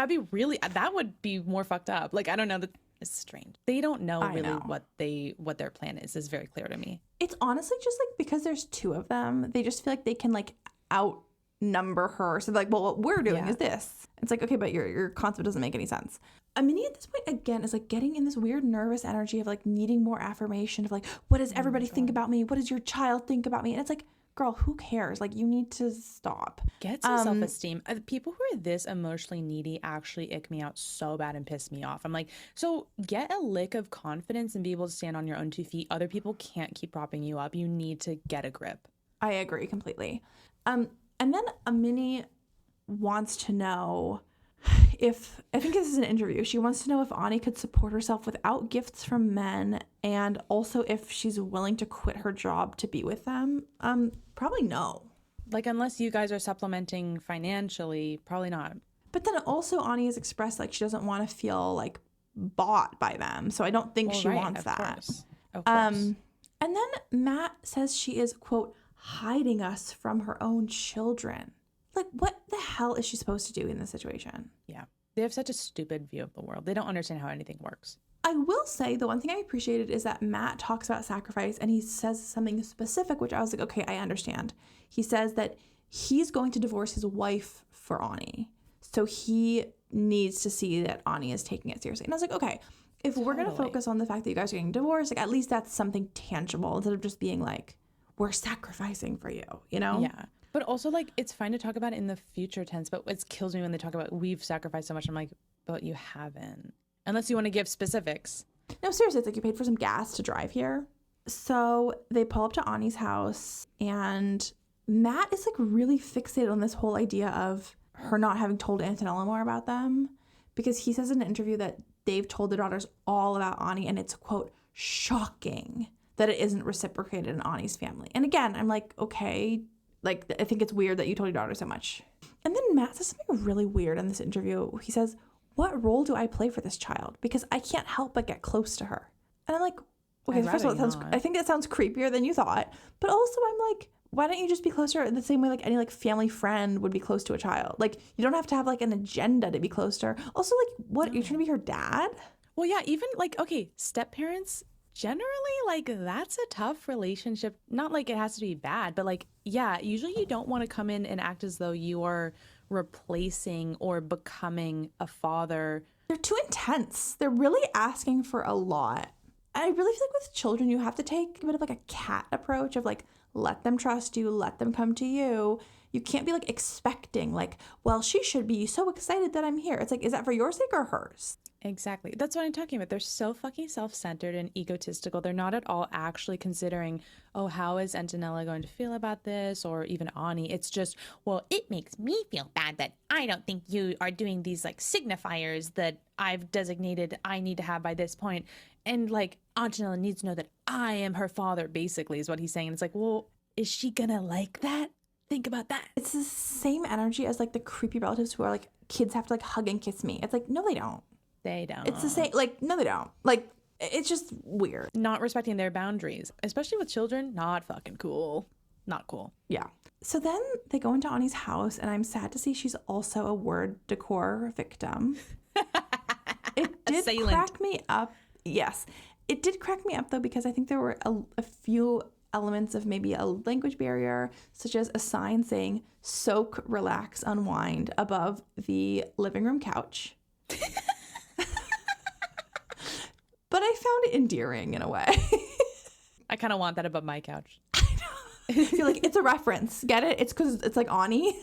that would be more fucked up. Like, I don't know. It's strange. They don't know what their plan is. It's very clear to me. It's honestly just like because there's two of them, they just feel like they can like outnumber her. So like, well, what we're doing is this. It's like, okay, but your concept doesn't make any sense. Amani at this point again is like getting in this weird nervous energy of like needing more affirmation of like, what does everybody think about me? What does your child think about me? And it's like, girl, who cares? Like, you need to stop. Get some self-esteem. People who are this emotionally needy actually ick me out so bad and piss me off. I'm like, so get a lick of confidence and be able to stand on your own 2 feet. Other people can't keep propping you up. You need to get a grip. I agree completely. And then Amani wants to know if, I think this is an interview, she wants to know if Ani could support herself without gifts from men, and also if she's willing to quit her job to be with them. Probably no. Like, unless you guys are supplementing financially, probably not. But then also Ani has expressed like she doesn't want to feel like bought by them, so I don't think she wants that. Of course. And then Matt says she is, quote, hiding us from her own children. Like, what the hell is she supposed to do in this situation? Yeah. They have such a stupid view of the world. They don't understand how anything works. I will say the one thing I appreciated is that Matt talks about sacrifice and he says something specific, which I was like, okay, I understand. He says that he's going to divorce his wife for Ani. So he needs to see that Ani is taking it seriously. And I was like, okay, if we're going to focus on the fact that you guys are getting divorced, like at least that's something tangible instead of just being like, we're sacrificing for you, you know? Yeah. But also, like, it's fine to talk about it in the future tense, but it kills me when they talk about we've sacrificed so much. I'm like, but you haven't. Unless you want to give specifics. No, seriously, it's like you paid for some gas to drive here. So they pull up to Ani's house, and Matt is like really fixated on this whole idea of her not having told Antonella more about them, because he says in an interview that they've told their daughters all about Ani, and it's, quote, shocking that it isn't reciprocated in Ani's family. And again, I'm like, okay, like, I think it's weird that you told your daughter so much. And then Matt says something really weird in this interview. He says, what role do I play for this child? Because I can't help but get close to her. And I'm like, okay, first of all, I think that sounds creepier than you thought. But also I'm like, why don't you just be closer the same way like any like family friend would be close to a child? Like, you don't have to have like an agenda to be close to her. Also, like, what, you're trying to be her dad? Well, yeah, even like, okay, step parents, generally, like, that's a tough relationship. Not like it has to be bad, but like, yeah, usually you don't want to come in and act as though you are replacing or becoming a father. They're too intense. They're really asking for a lot. I really feel like with children, you have to take a bit of like a cat approach of like, let them trust you, let them come to you. You can't be like expecting like, well, she should be so excited that I'm here. It's like, is that for your sake or hers? Exactly. That's what I'm talking about. They're so fucking self-centered and egotistical. They're not at all actually considering, oh, how is Antonella going to feel about this? Or even Ani. It's just, well, it makes me feel bad that I don't think you are doing these like signifiers that I've designated I need to have by this point. And like, Antonella needs to know that I am her father, basically, is what he's saying. And it's like, well, is she gonna like that? Think about that. It's the same energy as like the creepy relatives who are like, kids have to like hug and kiss me. It's like, no, they don't. They don't. It's the same. Like, no, they don't. Like, it's just weird. Not respecting their boundaries, especially with children. Not fucking cool. Not cool. Yeah. So then they go into Ani's house, and I'm sad to see she's also a word decor victim. It did crack me up. Yes. It did crack me up, though, because I think there were a few elements of maybe a language barrier, such as a sign saying soak, relax, unwind above the living room couch. But I found it endearing in a way. I kind of want that above my couch. I know. I feel like it's a reference. Get it? It's because it's like Ani.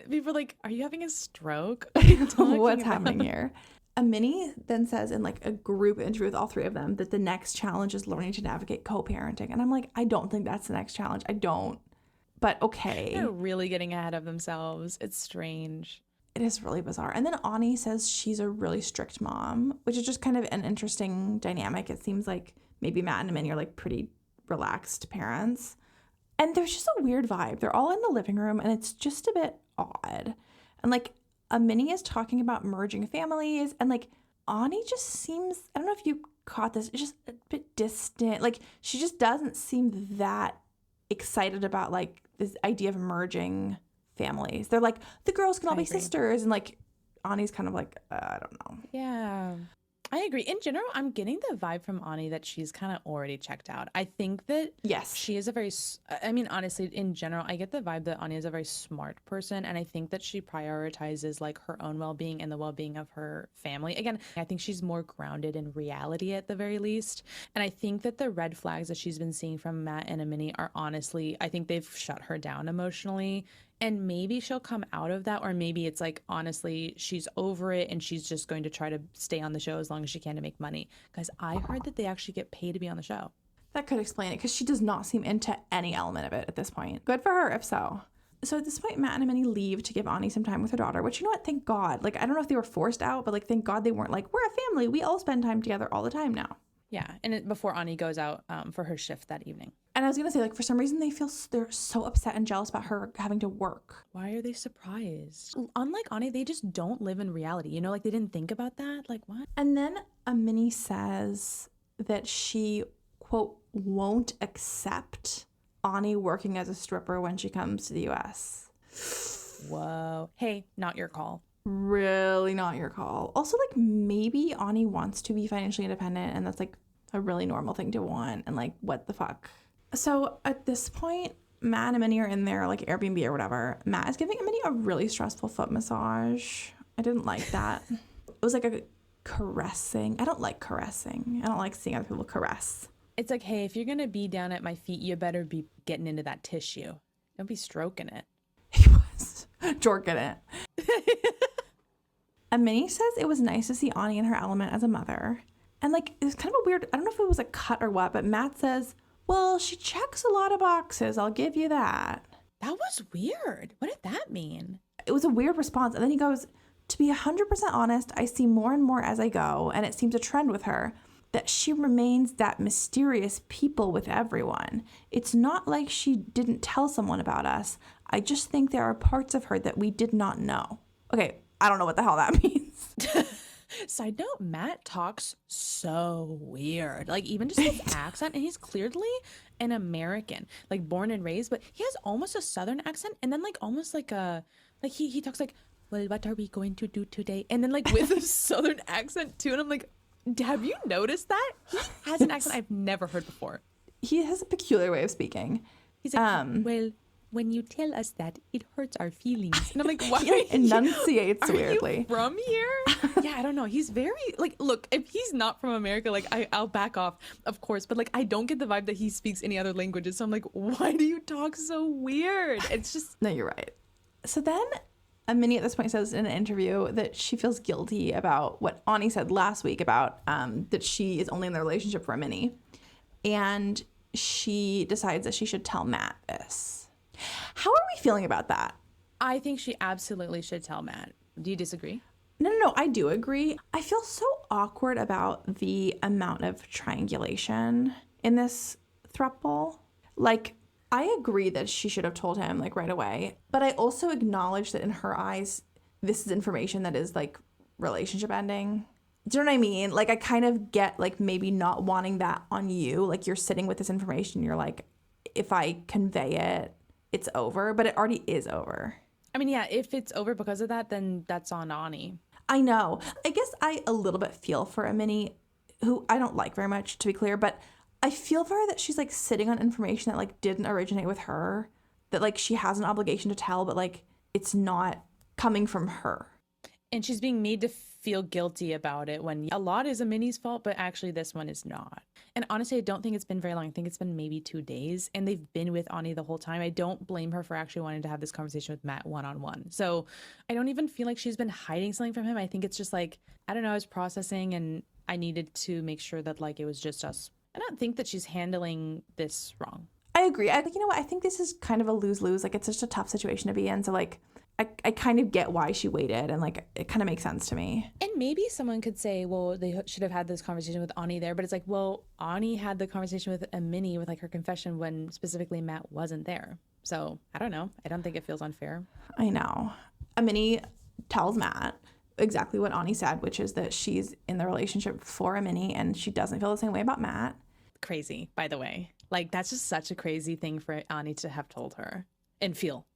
People are like, are you having a stroke? What's happening here? Amani then says in like a group interview with all three of them that the next challenge is learning to navigate co-parenting. And I'm like, I don't think that's the next challenge. I don't. But okay. They're really getting ahead of themselves. It's strange. It is really bizarre. And then Ani says she's a really strict mom, which is just kind of an interesting dynamic. It seems like maybe Matt and Amani are like pretty relaxed parents. And there's just a weird vibe. They're all in the living room and it's just a bit odd. And like Amani is talking about merging families and like Ani just seems, I don't know if you caught this, just a bit distant. Like, she just doesn't seem that excited about, like, this idea of merging families. They're like, the girls can all be sisters. And, like, Ani's kind of like, I don't know. Yeah. I agree. In general, I'm getting the vibe from Ani that she's kind of already checked out. I think that she is a very, I mean, honestly, in general, I get the vibe that Ani is a very smart person. And I think that she prioritizes like her own well-being and the well-being of her family. Again, I think she's more grounded in reality at the very least. And I think that the red flags that she's been seeing from Matt and Amani are honestly, I think they've shut her down emotionally. And maybe she'll come out of that, or maybe it's like, honestly, she's over it and she's just going to try to stay on the show as long as she can to make money. Because I heard that they actually get paid to be on the show. That could explain it, because she does not seem into any element of it at this point. Good for her, if so. So at this point, Matt and Amani leave to give Ani some time with her daughter, which, you know what, thank God. Like, I don't know if they were forced out, but like, thank God they weren't like, we're a family. We all spend time together all the time now. Yeah, and before Ani goes out for her shift that evening. And I was going to say, like, for some reason, they're so upset and jealous about her having to work. Why are they surprised? Unlike Ani, they just don't live in reality. You know, like, they didn't think about that. Like, what? And then Amani says that she, quote, won't accept Ani working as a stripper when she comes to the U.S. Whoa. Hey, not your call. Really not your call. Also, like, maybe Ani wants to be financially independent, and that's like a really normal thing to want, and like, what the fuck. So at this point, Matt and Amani are in their like Airbnb or whatever. Matt is giving Amani a really stressful foot massage. I didn't like that. It was like a caressing. I don't like caressing. I don't like seeing other people caress. It's like, hey, if you're gonna be down at my feet, you better be getting into that tissue. Don't be stroking it. He was jorking it. Amani says it was nice to see Ani in her element as a mother. And like, it was kind of a weird, I don't know if it was a cut or what, but Matt says, well, she checks a lot of boxes. I'll give you that. That was weird. What did that mean? It was a weird response. And then he goes, to be 100% honest, I see more and more as I go, and it seems a trend with her, that she remains that mysterious people with everyone. It's not like she didn't tell someone about us. I just think there are parts of her that we did not know. Okay, I don't know what the hell that means. Side note, Matt talks so weird. Like, even just his accent, and he's clearly an American, like born and raised, but he has almost a Southern accent, and then like almost like a, like he talks like, well, what are we going to do today? And then like with a Southern accent too, and I'm like, have you noticed that? He has an accent I've never heard before. He has a peculiar way of speaking. He's like, well, when you tell us that, it hurts our feelings. And I'm like, why? He enunciates weirdly. Are you from here? Yeah, I don't know. He's very, like, look, if he's not from America, like, I'll back off, of course. But, like, I don't get the vibe that he speaks any other languages. So I'm like, why do you talk so weird? It's just... No, you're right. So then Amani at this point says in an interview that she feels guilty about what Ani said last week about that she is only in the relationship for Amani. And she decides that she should tell Matt this. How are we feeling about that? I think she absolutely should tell Matt. Do you disagree? No, I do agree. I feel so awkward about the amount of triangulation in this throuple. Like, I agree that she should have told him, like, right away. But I also acknowledge that in her eyes, this is information that is, like, relationship ending. Do you know what I mean? Like, I kind of get, like, maybe not wanting that on you. Like, you're sitting with this information. You're like, if I convey it, it's over. But it already is over. I mean, yeah, if it's over because of that, then that's on Ani. I know. I guess I a little bit feel for Amani, who I don't like very much, to be clear. But I feel for her that she's, like, sitting on information that, like, didn't originate with her. That, like, she has an obligation to tell, but, like, it's not coming from her. And she's being made to feel guilty about it when a lot is Amani's fault, but actually this one is not. And honestly, I don't think it's been very long. I think it's been maybe 2 days, and they've been with Ani the whole time. I don't blame her for actually wanting to have this conversation with Matt one-on-one. So I don't even feel like she's been hiding something from him. I think it's just like, I don't know, I was processing and I needed to make sure that, like, it was just us. I don't think that she's handling this wrong. I agree. I think, you know what? I think this is kind of a lose-lose. Like, it's such a tough situation to be in. So, like, I kind of get why she waited, and, like, it kind of makes sense to me. And maybe someone could say, well, they should have had this conversation with Ani there. But it's like, well, Ani had the conversation with Amani with, like, her confession when specifically Matt wasn't there. So I don't know. I don't think it feels unfair. I know. Amani tells Matt, exactly what Ani said, which is that she's in the relationship for Amani and she doesn't feel the same way about Matt. Crazy, by the way. Like, that's just such a crazy thing for Ani to have told her and feel.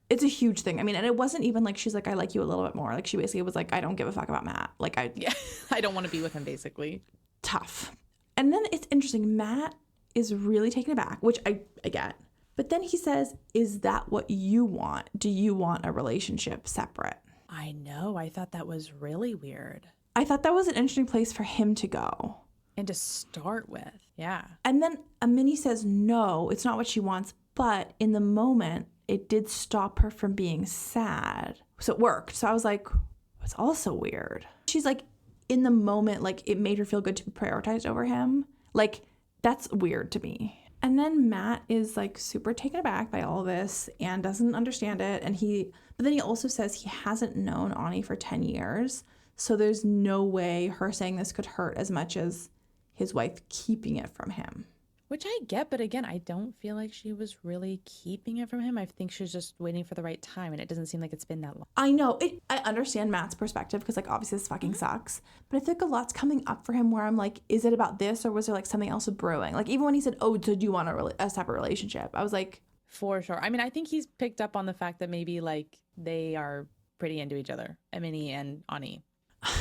It's a huge thing. I mean, and it wasn't even like she's like, I like you a little bit more. Like, she basically was like, I don't give a fuck about Matt. Like, yeah, I don't want to be with him, basically. Tough. And then it's interesting. Matt is really taken aback, which I get. But then he says, is that what you want? Do you want a relationship separate? I know. I thought that was really weird. I thought that was an interesting place for him to go. And to start with. Yeah. And then Amani says, no, it's not what she wants. But in the moment, it did stop her from being sad. So it worked. So I was like, it's also weird. She's like, in the moment, like, it made her feel good to be prioritized over him. Like, that's weird to me. And then Matt is like super taken aback by all this and doesn't understand it. But then he also says he hasn't known Ani for 10 years. So there's no way her saying this could hurt as much as his wife keeping it from him. Which I get, but again, I don't feel like she was really keeping it from him. I think she was just waiting for the right time, and it doesn't seem like it's been that long. I know. I understand Matt's perspective because, like, obviously this fucking sucks. But I think a lot's coming up for him where I'm like, is it about this or was there, like, something else brewing? Like, even when he said, oh, so do you want a separate relationship? I was like... For sure. I mean, I think he's picked up on the fact that maybe, like, they are pretty into each other, Amani and Ani.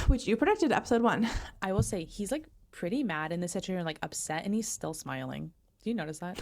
Which you predicted episode 1. I will say, he's, like, pretty mad in this situation, like upset, and he's still smiling. Do you notice that?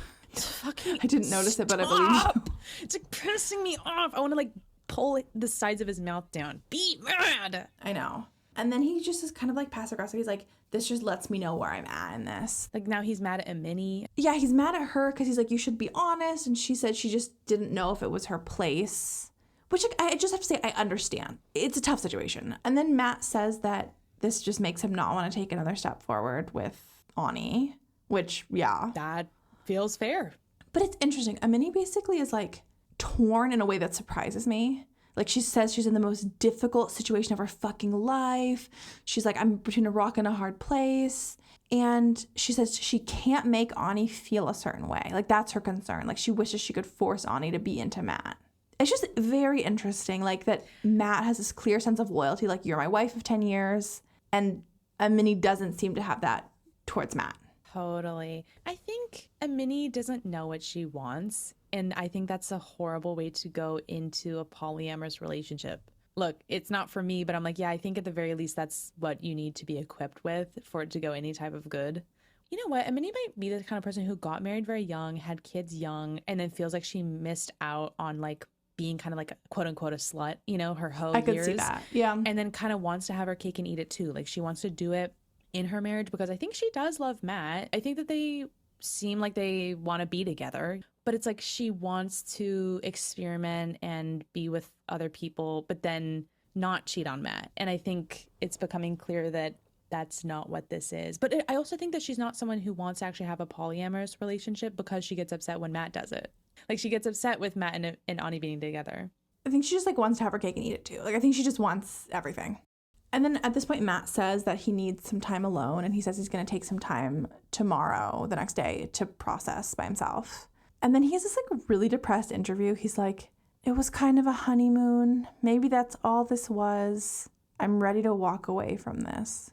I didn't notice it, but I believe you. It's like pissing me off. I want to like pull the sides of his mouth down. Be mad. I know. And then he just is kind of like passive aggressive. He's like, this just lets me know where I'm at in this. Like now he's mad at Amani. Yeah, he's mad at her because he's like, you should be honest. And she said she just didn't know if it was her place. Which I just have to say, I understand. It's a tough situation. And then Matt says that this just makes him not want to take another step forward with Ani. Which, yeah. That feels fair. But it's interesting. Amani basically is like torn in a way that surprises me. Like she says she's in the most difficult situation of her fucking life. She's like, I'm between a rock and a hard place. And she says she can't make Ani feel a certain way. Like that's her concern. Like she wishes she could force Ani to be into Matt. It's just very interesting. Like that Matt has this clear sense of loyalty. Like you're my wife of 10 years. And Amani doesn't seem to have that towards Matt. Totally. I think Amani doesn't know what she wants. And I think that's a horrible way to go into a polyamorous relationship. Look, it's not for me, but I'm like, yeah, I think at the very least that's what you need to be equipped with for it to go any type of good. You know what? Amani might be the kind of person who got married very young, had kids young, and then feels like she missed out on like being kind of like a quote unquote a slut, you know, her whole years. I could see that. Yeah. And then kind of wants to have her cake and eat it too. Like she wants to do it in her marriage because I think she does love Matt. I think that they seem like they want to be together, but it's like she wants to experiment and be with other people, but then not cheat on Matt. And I think it's becoming clear that that's not what this is. But I also think that she's not someone who wants to actually have a polyamorous relationship because she gets upset when Matt does it. Like she gets upset with Matt and Ani being together. I think she just like wants to have her cake and eat it too. Like I think she just wants everything. And then at this point, Matt says that he needs some time alone, and he says he's going to take some time tomorrow, the next day, to process by himself. And then he has this like really depressed interview. He's like, it was kind of a honeymoon. Maybe that's all this was. I'm ready to walk away from this.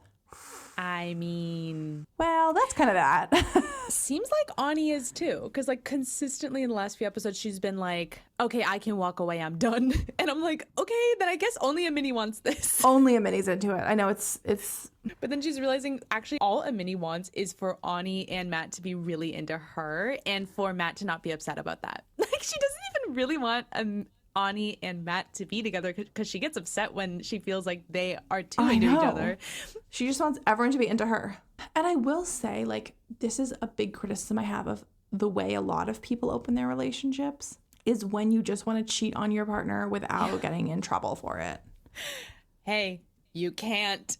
I mean... Well, that's kind of that. Seems like Ani is too. Because like consistently in the last few episodes, she's been like, okay, I can walk away. I'm done. And I'm like, okay, then I guess only Amani wants this. Only Amani's into it. I know it's... But then she's realizing actually all Amani wants is for Ani and Matt to be really into her and for Matt to not be upset about that. Like she doesn't even really want Ani and Matt to be together because she gets upset when she feels like they are too into each other. She just wants everyone to be into her. And I will say, like, this is a big criticism I have of the way a lot of people open their relationships is when you just want to cheat on your partner without getting in trouble for it. Hey, you can't.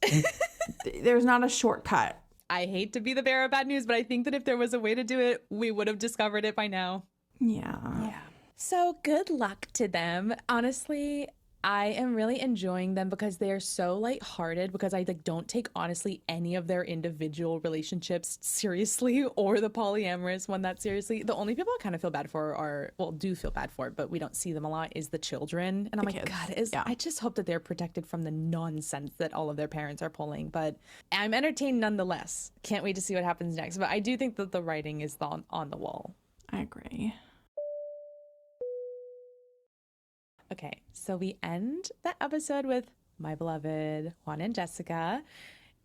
There's not a shortcut. I hate to be the bearer of bad news, but I think that if there was a way to do it, we would have discovered it by now. Yeah. So good luck to them. Honestly, I am really enjoying them because they're so lighthearted, because I don't take honestly any of their individual relationships seriously or the polyamorous one that seriously. The only people I kind of feel bad for do feel bad for, but we don't see them a lot, is the children. And I'm like, kids. God, I just hope that they're protected from the nonsense that all of their parents are pulling. But I'm entertained nonetheless. Can't wait to see what happens next. But I do think that the writing is on the wall. I agree. Okay, so we end the episode with my beloved Juan and Jessica,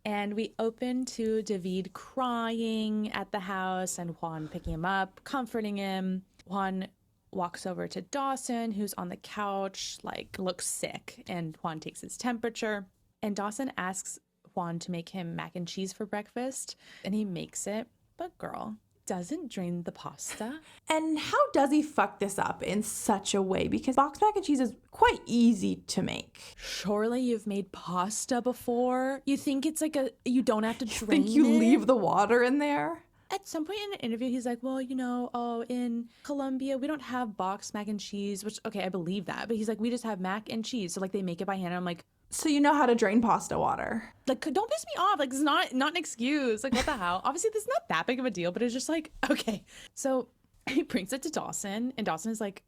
and we open to David crying at the house and Juan picking him up, comforting him. Juan walks over to Dawson, who's on the couch, looks sick, and Juan takes his temperature. And Dawson asks Juan to make him mac and cheese for breakfast, and he makes it, but girl, doesn't drain the pasta. And how does he fuck this up in such a way? Because boxed mac and cheese is quite easy to make. Surely you've made pasta before. You think it's you don't have to drain it? Think you leave the water in there? At some point in an interview, he's like, well, in Colombia, we don't have boxed mac and cheese, which, okay, I believe that. But he's like, we just have mac and cheese. So, they make it by hand. And I'm like, so you know how to drain pasta water. Don't piss me off. It's not an excuse. What the hell? Obviously, this is not that big of a deal, but it's just okay. So he brings it to Dawson, and Dawson is like,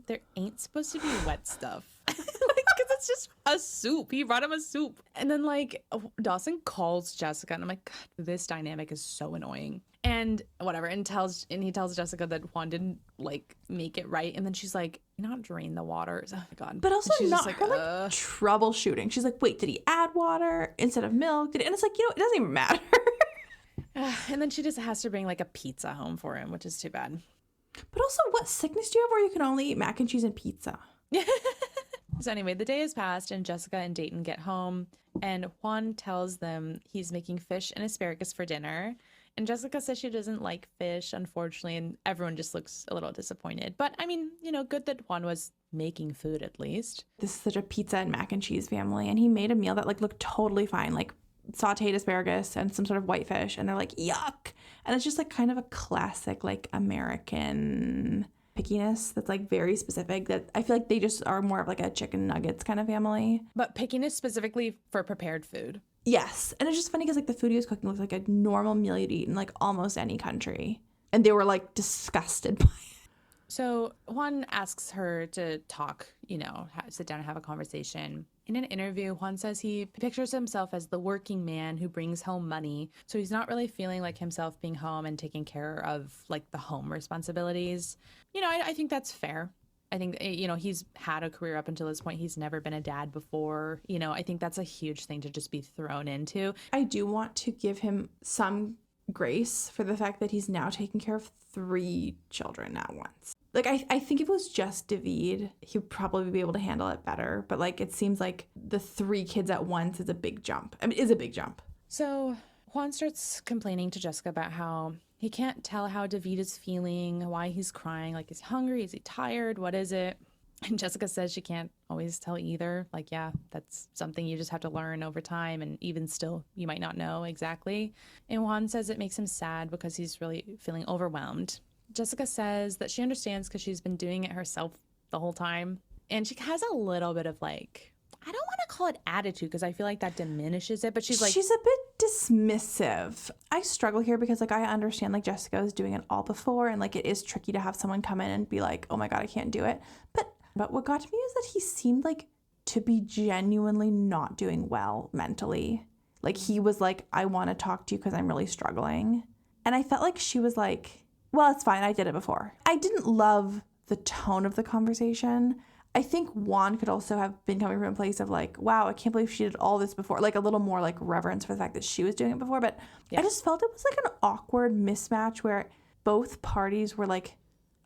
there ain't supposed to be wet stuff. Because it's just a soup. He brought him a soup. And then, Dawson calls Jessica, and I'm like, God, this dynamic is so annoying. And whatever, and he tells Jessica that Juan didn't make it right, and then she's like, "You not drain the water." Oh my God! But also not her troubleshooting. She's like, "Wait, did he add water instead of milk?" And it's like, it doesn't even matter. And then she just has to bring a pizza home for him, which is too bad. But also, what sickness do you have where you can only eat mac and cheese and pizza? So anyway, the day has passed, and Jessica and Dayton get home, and Juan tells them he's making fish and asparagus for dinner. And Jessica says she doesn't like fish, unfortunately, and everyone just looks a little disappointed. But, I mean, good that Juan was making food at least. This is such a pizza and mac and cheese family, and he made a meal that, looked totally fine, sauteed asparagus and some sort of white fish, and they're like, yuck! And it's just, kind of a classic, American pickiness that's, very specific, that I feel like they just are more of, a chicken nuggets kind of family. But pickiness specifically for prepared food. Yes. And it's just funny because the food he was cooking looks like a normal meal you'd eat in almost any country. And they were disgusted by it. So Juan asks her to talk, sit down and have a conversation. In an interview, Juan says he pictures himself as the working man who brings home money. So he's not really feeling like himself being home and taking care of the home responsibilities. I think that's fair. I think, he's had a career up until this point. He's never been a dad before. I think that's a huge thing to just be thrown into. I do want to give him some grace for the fact that he's now taking care of 3 children at once. I think if it was just David, he would probably be able to handle it better. But, it seems like the 3 kids at once is a big jump. Is a big jump. So Juan starts complaining to Jessica about how he can't tell how David is feeling, why he's crying. Is he hungry? Is he tired? What is it? And Jessica says she can't always tell either. Yeah, that's something you just have to learn over time. And even still, you might not know exactly. And Juan says it makes him sad because he's really feeling overwhelmed. Jessica says that she understands because she's been doing it herself the whole time. And she has a little bit of I don't want to call it attitude because I feel like that diminishes it, but she's she's a bit dismissive. I struggle here because I understand Jessica was doing it all before, and it is tricky to have someone come in and be like, oh my God, I can't do it. But what got to me is that he seemed to be genuinely not doing well mentally. He was I want to talk to you because I'm really struggling. And I felt she was well, it's fine, I did it before. I didn't love the tone of the conversation. I think Juan could also have been coming from a place of wow, I can't believe she did all this before. A little more reverence for the fact that she was doing it before. But yeah. I just felt it was an awkward mismatch where both parties were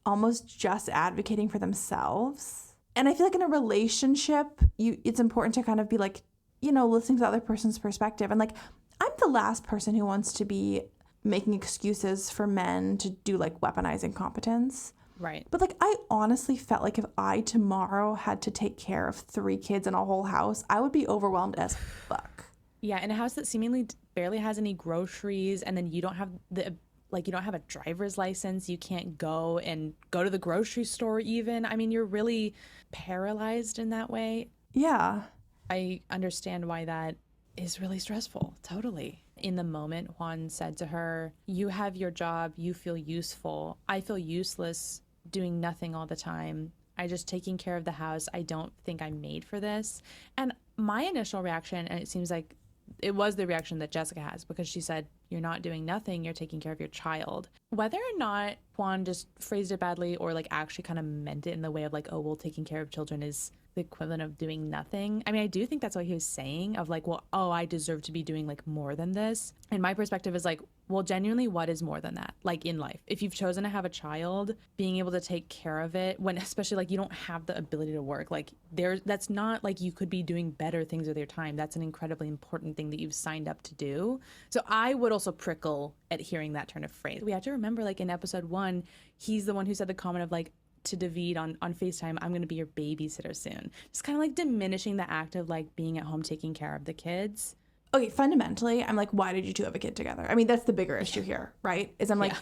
almost just advocating for themselves. And I feel in a relationship, it's important to kind of be listening to the other person's perspective. And I'm the last person who wants to be making excuses for men to do weaponize incompetence. Right. But I honestly felt if I tomorrow had to take care of 3 kids and a whole house, I would be overwhelmed as fuck. Yeah, in a house that seemingly barely has any groceries, and then you don't have you don't have a driver's license, you can't go to the grocery store even. I mean, you're really paralyzed in that way. Yeah. I understand why that is really stressful. Totally. In the moment, Juan said to her, you have your job. You feel useful. I feel useless doing nothing all the time. I just taking care of the house. I don't think I'm made for this. And my initial reaction, and it seems like it was the reaction that Jessica has, because she said, you're not doing nothing, you're taking care of your child. Whether or not Juan just phrased it badly or like actually kind of meant it in the way of like, oh, well, taking care of children is the equivalent of doing nothing. I mean, I do think that's what he was saying of like, well, oh, I deserve to be doing like more than this. And my perspective is like, well, genuinely, what is more than that? Like in life, if you've chosen to have a child, being able to take care of it when, especially like you don't have the ability to work, like that's not like you could be doing better things with your time. That's an incredibly important thing that you've signed up to do. So I would also prickle at hearing that turn of phrase. We have to remember, like in episode 1, he's the one who said the comment of like, to David on FaceTime, I'm going to be your babysitter soon. Just kind of like diminishing the act of like being at home taking care of the kids. Okay, fundamentally, I'm like, why did you two have a kid together? I mean, that's the bigger issue here, right? Is I'm like,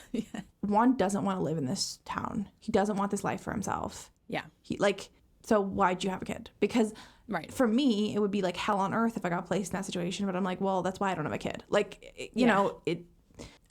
Juan doesn't want to live in this town. He doesn't want this life for himself. Yeah. So why'd you have a kid? Because for me, it would be like hell on earth if I got placed in that situation. But I'm like, well, that's why I don't have a kid. Like, you know,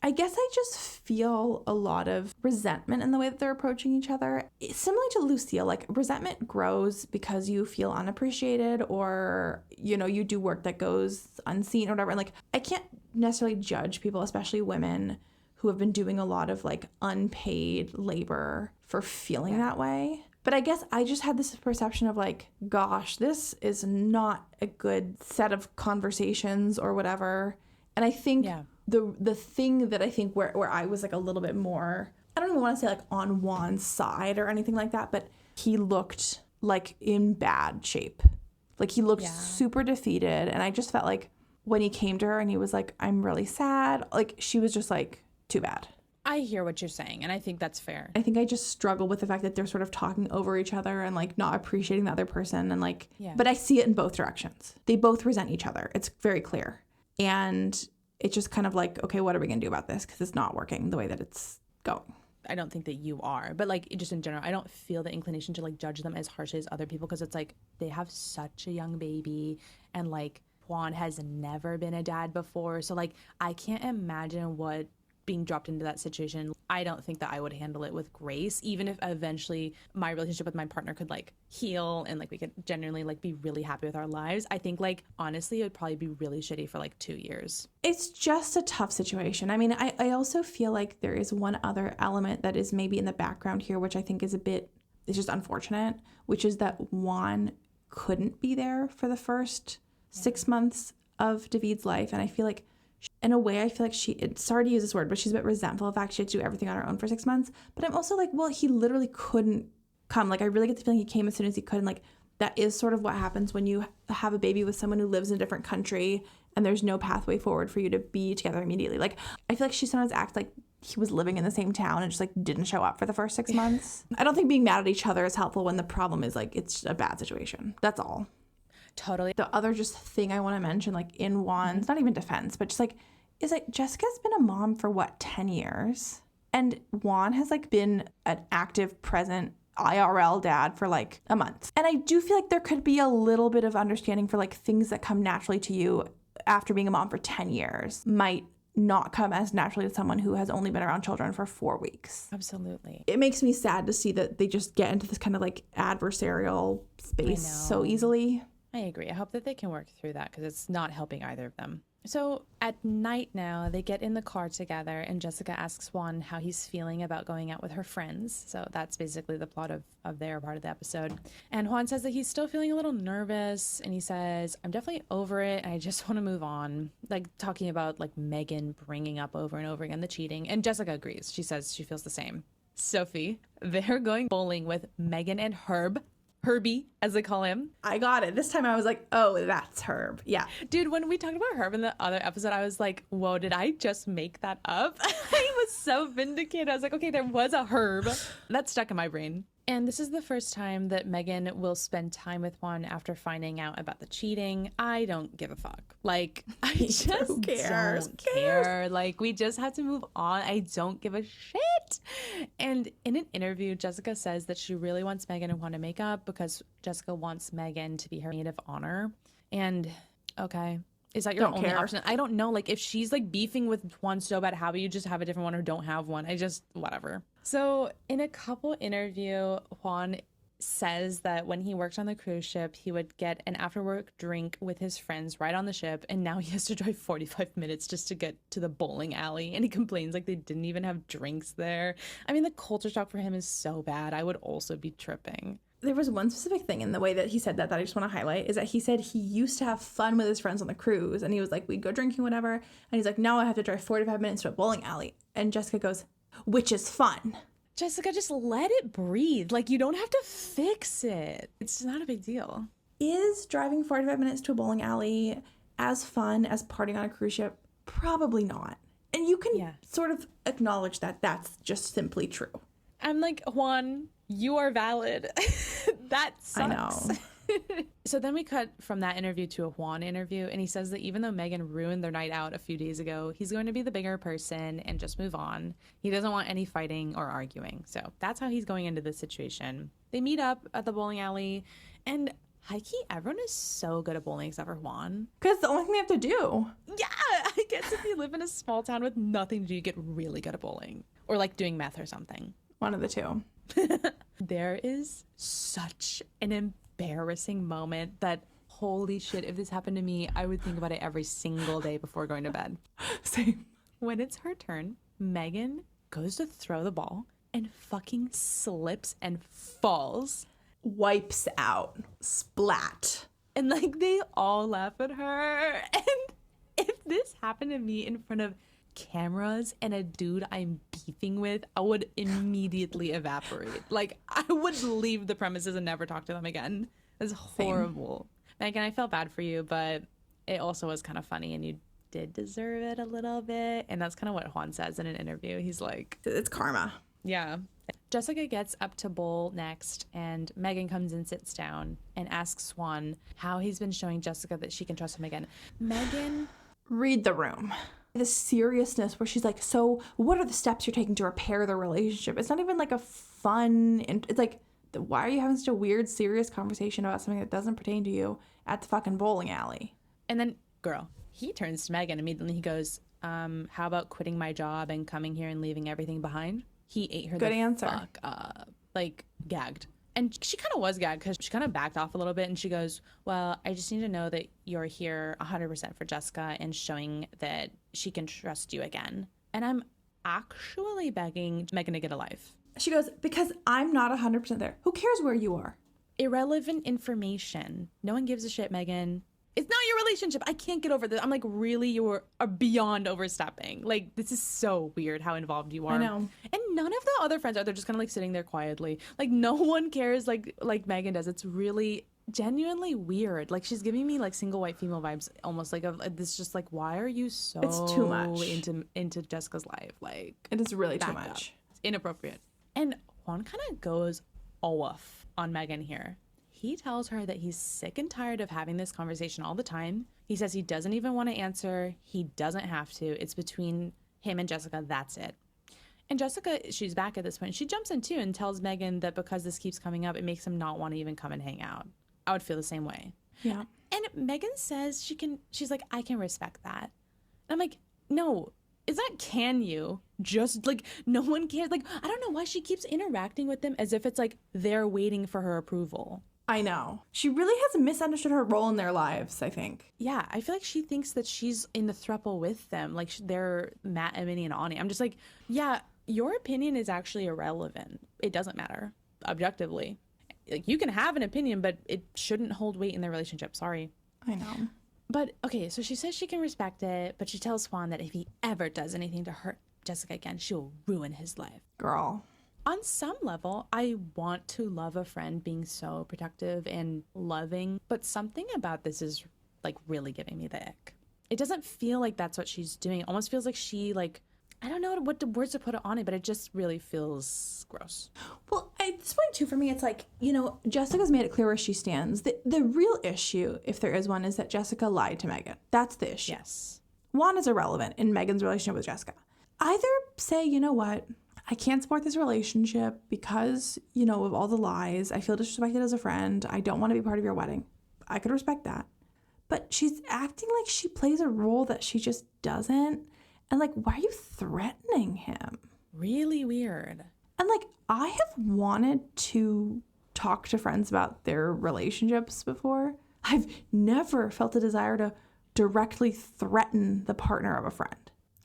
I guess I just feel a lot of resentment in the way that they're approaching each other. Similar to Lucille, like resentment grows because you feel unappreciated or, you know, you do work that goes unseen or whatever. And like, I can't necessarily judge people, especially women who have been doing a lot of like unpaid labor for feeling that way. But I guess I just had this perception of like, gosh, this is not a good set of conversations or whatever. And I think the thing that I think where I was like a little bit more, I don't even want to say like on Juan's side or anything like that, but he looked like in bad shape. Like he looked super defeated. And I just felt like when he came to her and he was like, I'm really sad, like she was just like, too bad. I hear what you're saying, and I think that's fair. I think I just struggle with the fact that they're sort of talking over each other and like not appreciating the other person and like, but I see it in both directions. They both resent each other. It's very clear. And it's just kind of like, okay, what are we going to do about this? Because it's not working the way that it's going. I don't think that you are, but like just in general, I don't feel the inclination to like judge them as harshly as other people because it's like they have such a young baby and like Juan has never been a dad before. So like I can't imagine what being dropped into that situation. I don't think that I would handle it with grace, even if eventually my relationship with my partner could like heal and like we could genuinely like be really happy with our lives. I think like honestly it would probably be really shitty for like 2 years. It's just a tough situation. I mean, I also feel like there is one other element that is maybe in the background here, which I think is it's just unfortunate, which is that Juan couldn't be there for the first 6 months of David's life. And I feel like in a way, I feel like sorry to use this word, but she's a bit resentful of the fact she had to do everything on her own for 6 months. But I'm also like, well, he literally couldn't come. Like, I really get the feeling he came as soon as he could. And like, that is sort of what happens when you have a baby with someone who lives in a different country and there's no pathway forward for you to be together immediately. Like, I feel like she sometimes acts like he was living in the same town and just like didn't show up for the first 6 months. I don't think being mad at each other is helpful when the problem is like, it's a bad situation. That's all. Totally. The other just thing I want to mention, like in Juan's, not even defense, but just like, is like Jessica's been a mom for 10 years? And Juan has like been an active, present IRL dad for like a month. And I do feel like there could be a little bit of understanding for like things that come naturally to you after being a mom for 10 years might not come as naturally to someone who has only been around children for 4 weeks. Absolutely. It makes me sad to see that they just get into this kind of like adversarial space so easily. I agree. I hope that they can work through that because it's not helping either of them. So at night now, they get in the car together and Jessica asks Juan how he's feeling about going out with her friends. So that's basically the plot of their part of the episode. And Juan says that he's still feeling a little nervous and he says, I'm definitely over it and I just want to move on. Like talking about like Megin bringing up over and over again the cheating. And Jessica agrees. She says she feels the same. Sophie, they're going bowling with Megin and Herbie, as they call him. I got it. This time I was like, oh, that's Herb. Yeah. Dude, when we talked about Herb in the other episode, I was like, whoa, did I just make that up? I was so vindicated. I was like, okay, there was a Herb. That stuck in my brain. And this is the first time that Megin will spend time with Juan after finding out about the cheating. I don't give a fuck. Like, I just don't care. Like, we just have to move on. I don't give a shit. And in an interview, Jessica says that she really wants Megin and Juan to make up because Jessica wants Megin to be her maid of honor. And, okay. Is that your only option? I don't know. Like, if she's, like, beefing with Juan so bad, how about you just have a different one or don't have one? Whatever. So, in a couple interview, Juan says that when he worked on the cruise ship, he would get an after-work drink with his friends right on the ship, and now he has to drive 45 minutes just to get to the bowling alley, and he complains, like, they didn't even have drinks there. I mean, the culture shock for him is so bad. I would also be tripping. There was one specific thing in the way that he said that I just want to highlight is that he said he used to have fun with his friends on the cruise, and he was like, we'd go drinking, whatever, and he's like, now I have to drive 45 minutes to a bowling alley. And Jessica goes, which is fun. Jessica, just let it breathe. Like, you don't have to fix it. It's not a big deal. Is driving 45 minutes to a bowling alley as fun as partying on a cruise ship? Probably not. And you can sort of acknowledge that that's just simply true. I'm like, Juan, you are valid. That sucks. I know. So then we cut from that interview to a Juan interview, and he says that even though Megin ruined their night out a few days ago, he's going to be the bigger person and just move on. He doesn't want any fighting or arguing. So that's how he's going into this situation. They meet up at the bowling alley, and high-key, everyone is so good at bowling except for Juan. Because it's the only thing they have to do. Yeah, I guess if you live in a small town with nothing to do, you get really good at bowling. Or like doing math or something. One of the two. There is such an embarrassing moment that, holy shit, if this happened to me, I would think about it every single day before going to bed. Same. When it's her turn, Megin goes to throw the ball and fucking slips and falls. Wipes out. Splat. And like, they all laugh at her. And if this happened to me in front of cameras and a dude I'm beefing with, I would immediately evaporate. Like, I would leave the premises and never talk to them again. It's horrible. Megin, I felt bad for you, but it also was kind of funny, and you did deserve it a little bit. And that's kind of what Juan says in an interview. He's like, it's karma. Yeah. Jessica gets up to bowl next, and Megin comes and sits down and asks Juan how he's been showing Jessica that she can trust him again. Megin, read the room. The seriousness where she's like, so what are the steps you're taking to repair the relationship? It's not even like a fun, and it's like, why are you having such a weird, serious conversation about something that doesn't pertain to you at the fucking bowling alley? And then, girl, he turns to Megin immediately. He goes, how about quitting my job and coming here and leaving everything behind? He ate her fuck up, like gagged. And she kind of was gagged because she kind of backed off a little bit, and she goes, well, I just need to know that you're here 100% for Jessica and showing that she can trust you again. And I'm actually begging Megin to get a life. She goes, because I'm not 100% there. Who cares where you are? Irrelevant information. No one gives a shit, Megin. It's not your relationship. I can't get over this. I'm like, really? You are beyond overstepping. Like, this is so weird how involved you are. I know. And none of the other friends are. They're just kind of like sitting there quietly. Like, no one cares like Megin does. It's really genuinely weird. Like, she's giving me like single white female vibes, almost like this. Just like, why are you so it's too much into Jessica's life? Like, it is really too much. It's inappropriate. And Juan kind of goes off on Megin here. He tells her that he's sick and tired of having this conversation all the time. He says he doesn't even want to answer. He doesn't have to. It's between him and Jessica. That's it. And Jessica, she's back at this point. She jumps in too and tells Megin that because this keeps coming up, it makes him not want to even come and hang out. I would feel the same way. Yeah. And Megin says she's like, I can respect that. And I'm like, no, it's not can you? Just like, no one cares. Like, I don't know why she keeps interacting with them as if it's like they're waiting for her approval. I know. She really has misunderstood her role in their lives, I think. Yeah, I feel like she thinks that she's in the throuple with them. Like, they're Matt, Amani, and Ani. I'm just like, yeah, your opinion is actually irrelevant. It doesn't matter, objectively. Like, you can have an opinion, but it shouldn't hold weight in their relationship. Sorry. I know. But, okay, so she says she can respect it, but she tells Juan that if he ever does anything to hurt Jessica again, she'll ruin his life. Girl. On some level, I want to love a friend being so protective and loving, but something about this is like really giving me the ick. It doesn't feel like that's what she's doing. It almost feels like she like, I don't know what the words to put on it, but it just really feels gross. Well, at this point, too, for me, it's like, Jessica's made it clear where she stands. The real issue, if there is one, is that Jessica lied to Megin. That's the issue. Yes. Juan is irrelevant in Megan's relationship with Jessica. Either say, you know what, I can't support this relationship because, of all the lies. I feel disrespected as a friend. I don't want to be part of your wedding. I could respect that. But she's acting like she plays a role that she just doesn't. And like, why are you threatening him? Really weird. And like, I have wanted to talk to friends about their relationships before. I've never felt a desire to directly threaten the partner of a friend.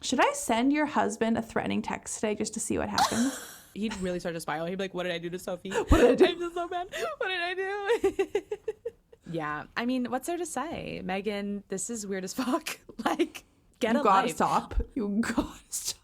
Should I send your husband a threatening text today just to see what happens? He'd really start to spiral. He'd be like, what did I do to Sophie? What did I do? I'm just so bad. What did I do? Yeah. I mean, what's there to say? Megin, this is weird as fuck. Like, get a life. You gotta stop. You gotta stop.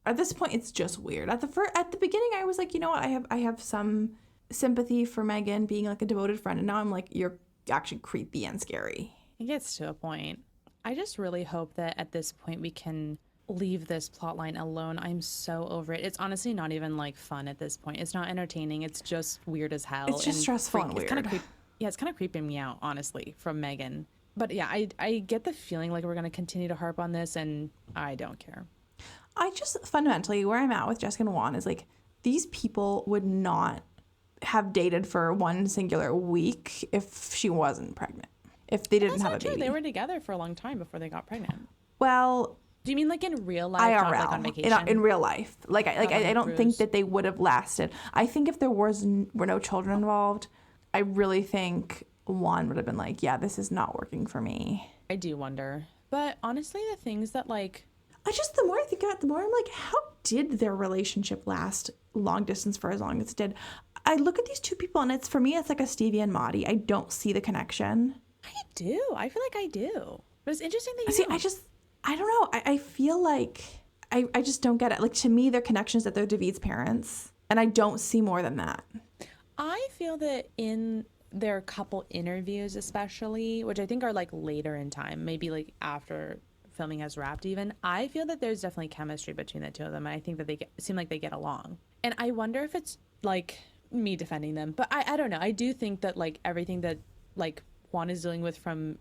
At this point, it's just weird. At the beginning, I was like, you know what? I have some sympathy for Megin being like a devoted friend. And now I'm like, you're actually creepy and scary. It gets to a point. I just really hope that at this point we can leave this plotline alone. I'm so over it. It's honestly not even like fun at this point. It's not entertaining. It's just weird as hell. It's just stressful and weird. It's kind of creeping me out, honestly, from Megin. But yeah, I get the feeling like we're going to continue to harp on this, and I don't care. I just fundamentally, where I'm at with Jessica and Juan is like, these people would not have dated for one singular week if she wasn't pregnant. If they didn't have a baby. They were together for a long time before they got pregnant. Well, do you mean like in real life, IRL, not like on vacation? In real life. I don't think that they would have lasted. I think if there were no children involved, I really think Juan would have been like, yeah, this is not working for me. I do wonder. But honestly, the things that like... the more I think about it, the more I'm like, how did their relationship last long distance for as long as it did? I look at these two people and for me, it's like a Stevi and Mahdi. I don't see the connection. I do. I feel like I do. But it's interesting that you see, don't. I don't know. I feel like I just don't get it. Like, to me, their connection is that they're David's parents. And I don't see more than that. I feel that in their couple interviews especially, which I think are like later in time, maybe like after filming has wrapped even, I feel that there's definitely chemistry between the two of them. And I think that they seem like they get along. And I wonder if it's like me defending them. But I don't know. I do think that like everything that like Juan is dealing with from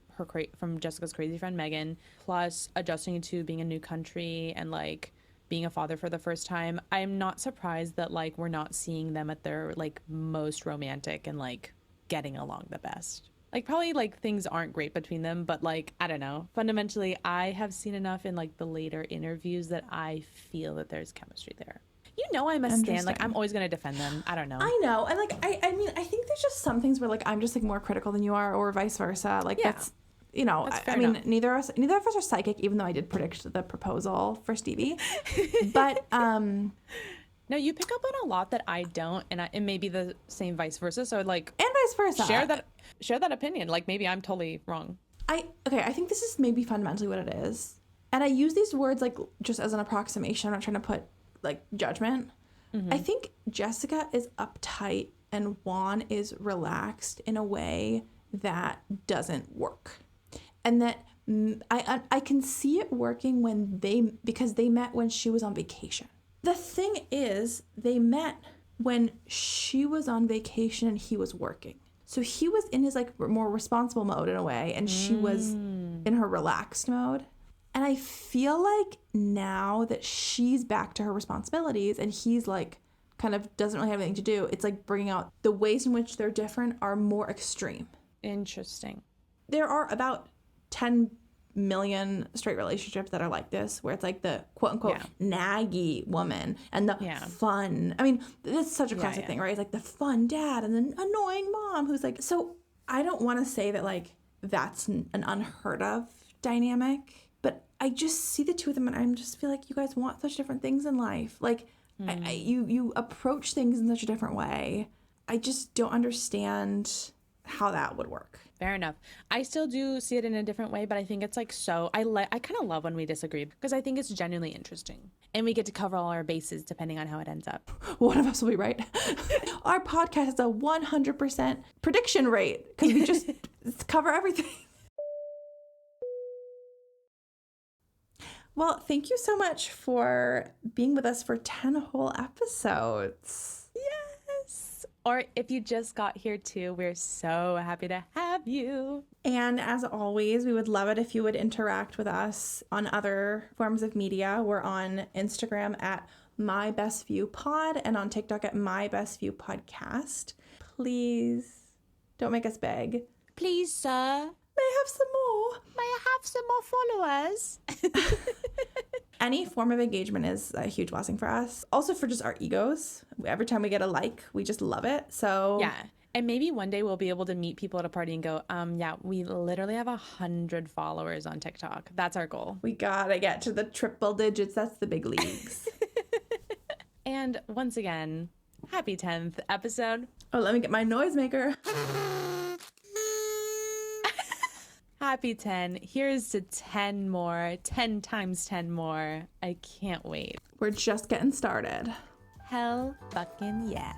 Jessica's crazy friend Megin, plus adjusting to being a new country and like being a father for the first time, I'm not surprised that like we're not seeing them at their like most romantic and like getting along the best. Like probably like things aren't great between them, but like I don't know. Fundamentally, I have seen enough in like the later interviews that I feel that there's chemistry there. You know, I'm a stan. Like, I'm always going to defend them. I don't know. I know. And, like, I mean, I think there's just some things where, like, I'm just, like, more critical than you are or vice versa. Like, yeah. That's, I mean, neither of us are psychic, even though I did predict the proposal for Stevi. But, no, you pick up on a lot that I don't, and it may be the same vice versa. So, like... And vice versa. Share that opinion. Like, maybe I'm totally wrong. I think this is maybe fundamentally what it is. And I use these words, like, just as an approximation. I'm not trying to put... like judgment. Mm-hmm. I think Jessica is uptight and Juan is relaxed in a way that doesn't work, and that I can see it working because they met when she was on vacation. The thing is, they met when she was on vacation and he was working, so he was in his like more responsible mode in a way, and she was in her relaxed mode. And I feel like now that she's back to her responsibilities and he's like kind of doesn't really have anything to do, it's like bringing out the ways in which they're different are more extreme. Interesting. There are about 10 million straight relationships that are like this, where it's like the quote unquote naggy woman and the fun. I mean, it's such a classic thing, right? It's like the fun dad and the annoying mom who's like, so I don't want to say that like that's an unheard of dynamic. But I just see the two of them and I just feel like you guys want such different things in life. Like, you approach things in such a different way. I just don't understand how that would work. Fair enough. I still do see it in a different way, but I think it's like I kind of love when we disagree because I think it's genuinely interesting. And we get to cover all our bases depending on how it ends up. One of us will be right. Our podcast has a 100% prediction rate because we just cover everything. Well, thank you so much for being with us for 10 whole episodes. Yes. Or if you just got here too, we're so happy to have you. And as always, we would love it if you would interact with us on other forms of media. We're on Instagram at My Best View Pod and on TikTok at My Best View Podcast. Please don't make us beg. Please, sir. May I have some more? May I have some more followers? Any form of engagement is a huge blessing for us. Also for just our egos. Every time we get a like, we just love it. So yeah. And maybe one day we'll be able to meet people at a party and go, yeah, we literally have 100 followers on TikTok. That's our goal. We gotta get to the triple digits. That's the big leagues. And once again, happy 10th episode. Oh, let me get my noisemaker. Happy 10. Here's to 10 more. 10 times 10 more. I can't wait. We're just getting started. Hell fucking yeah.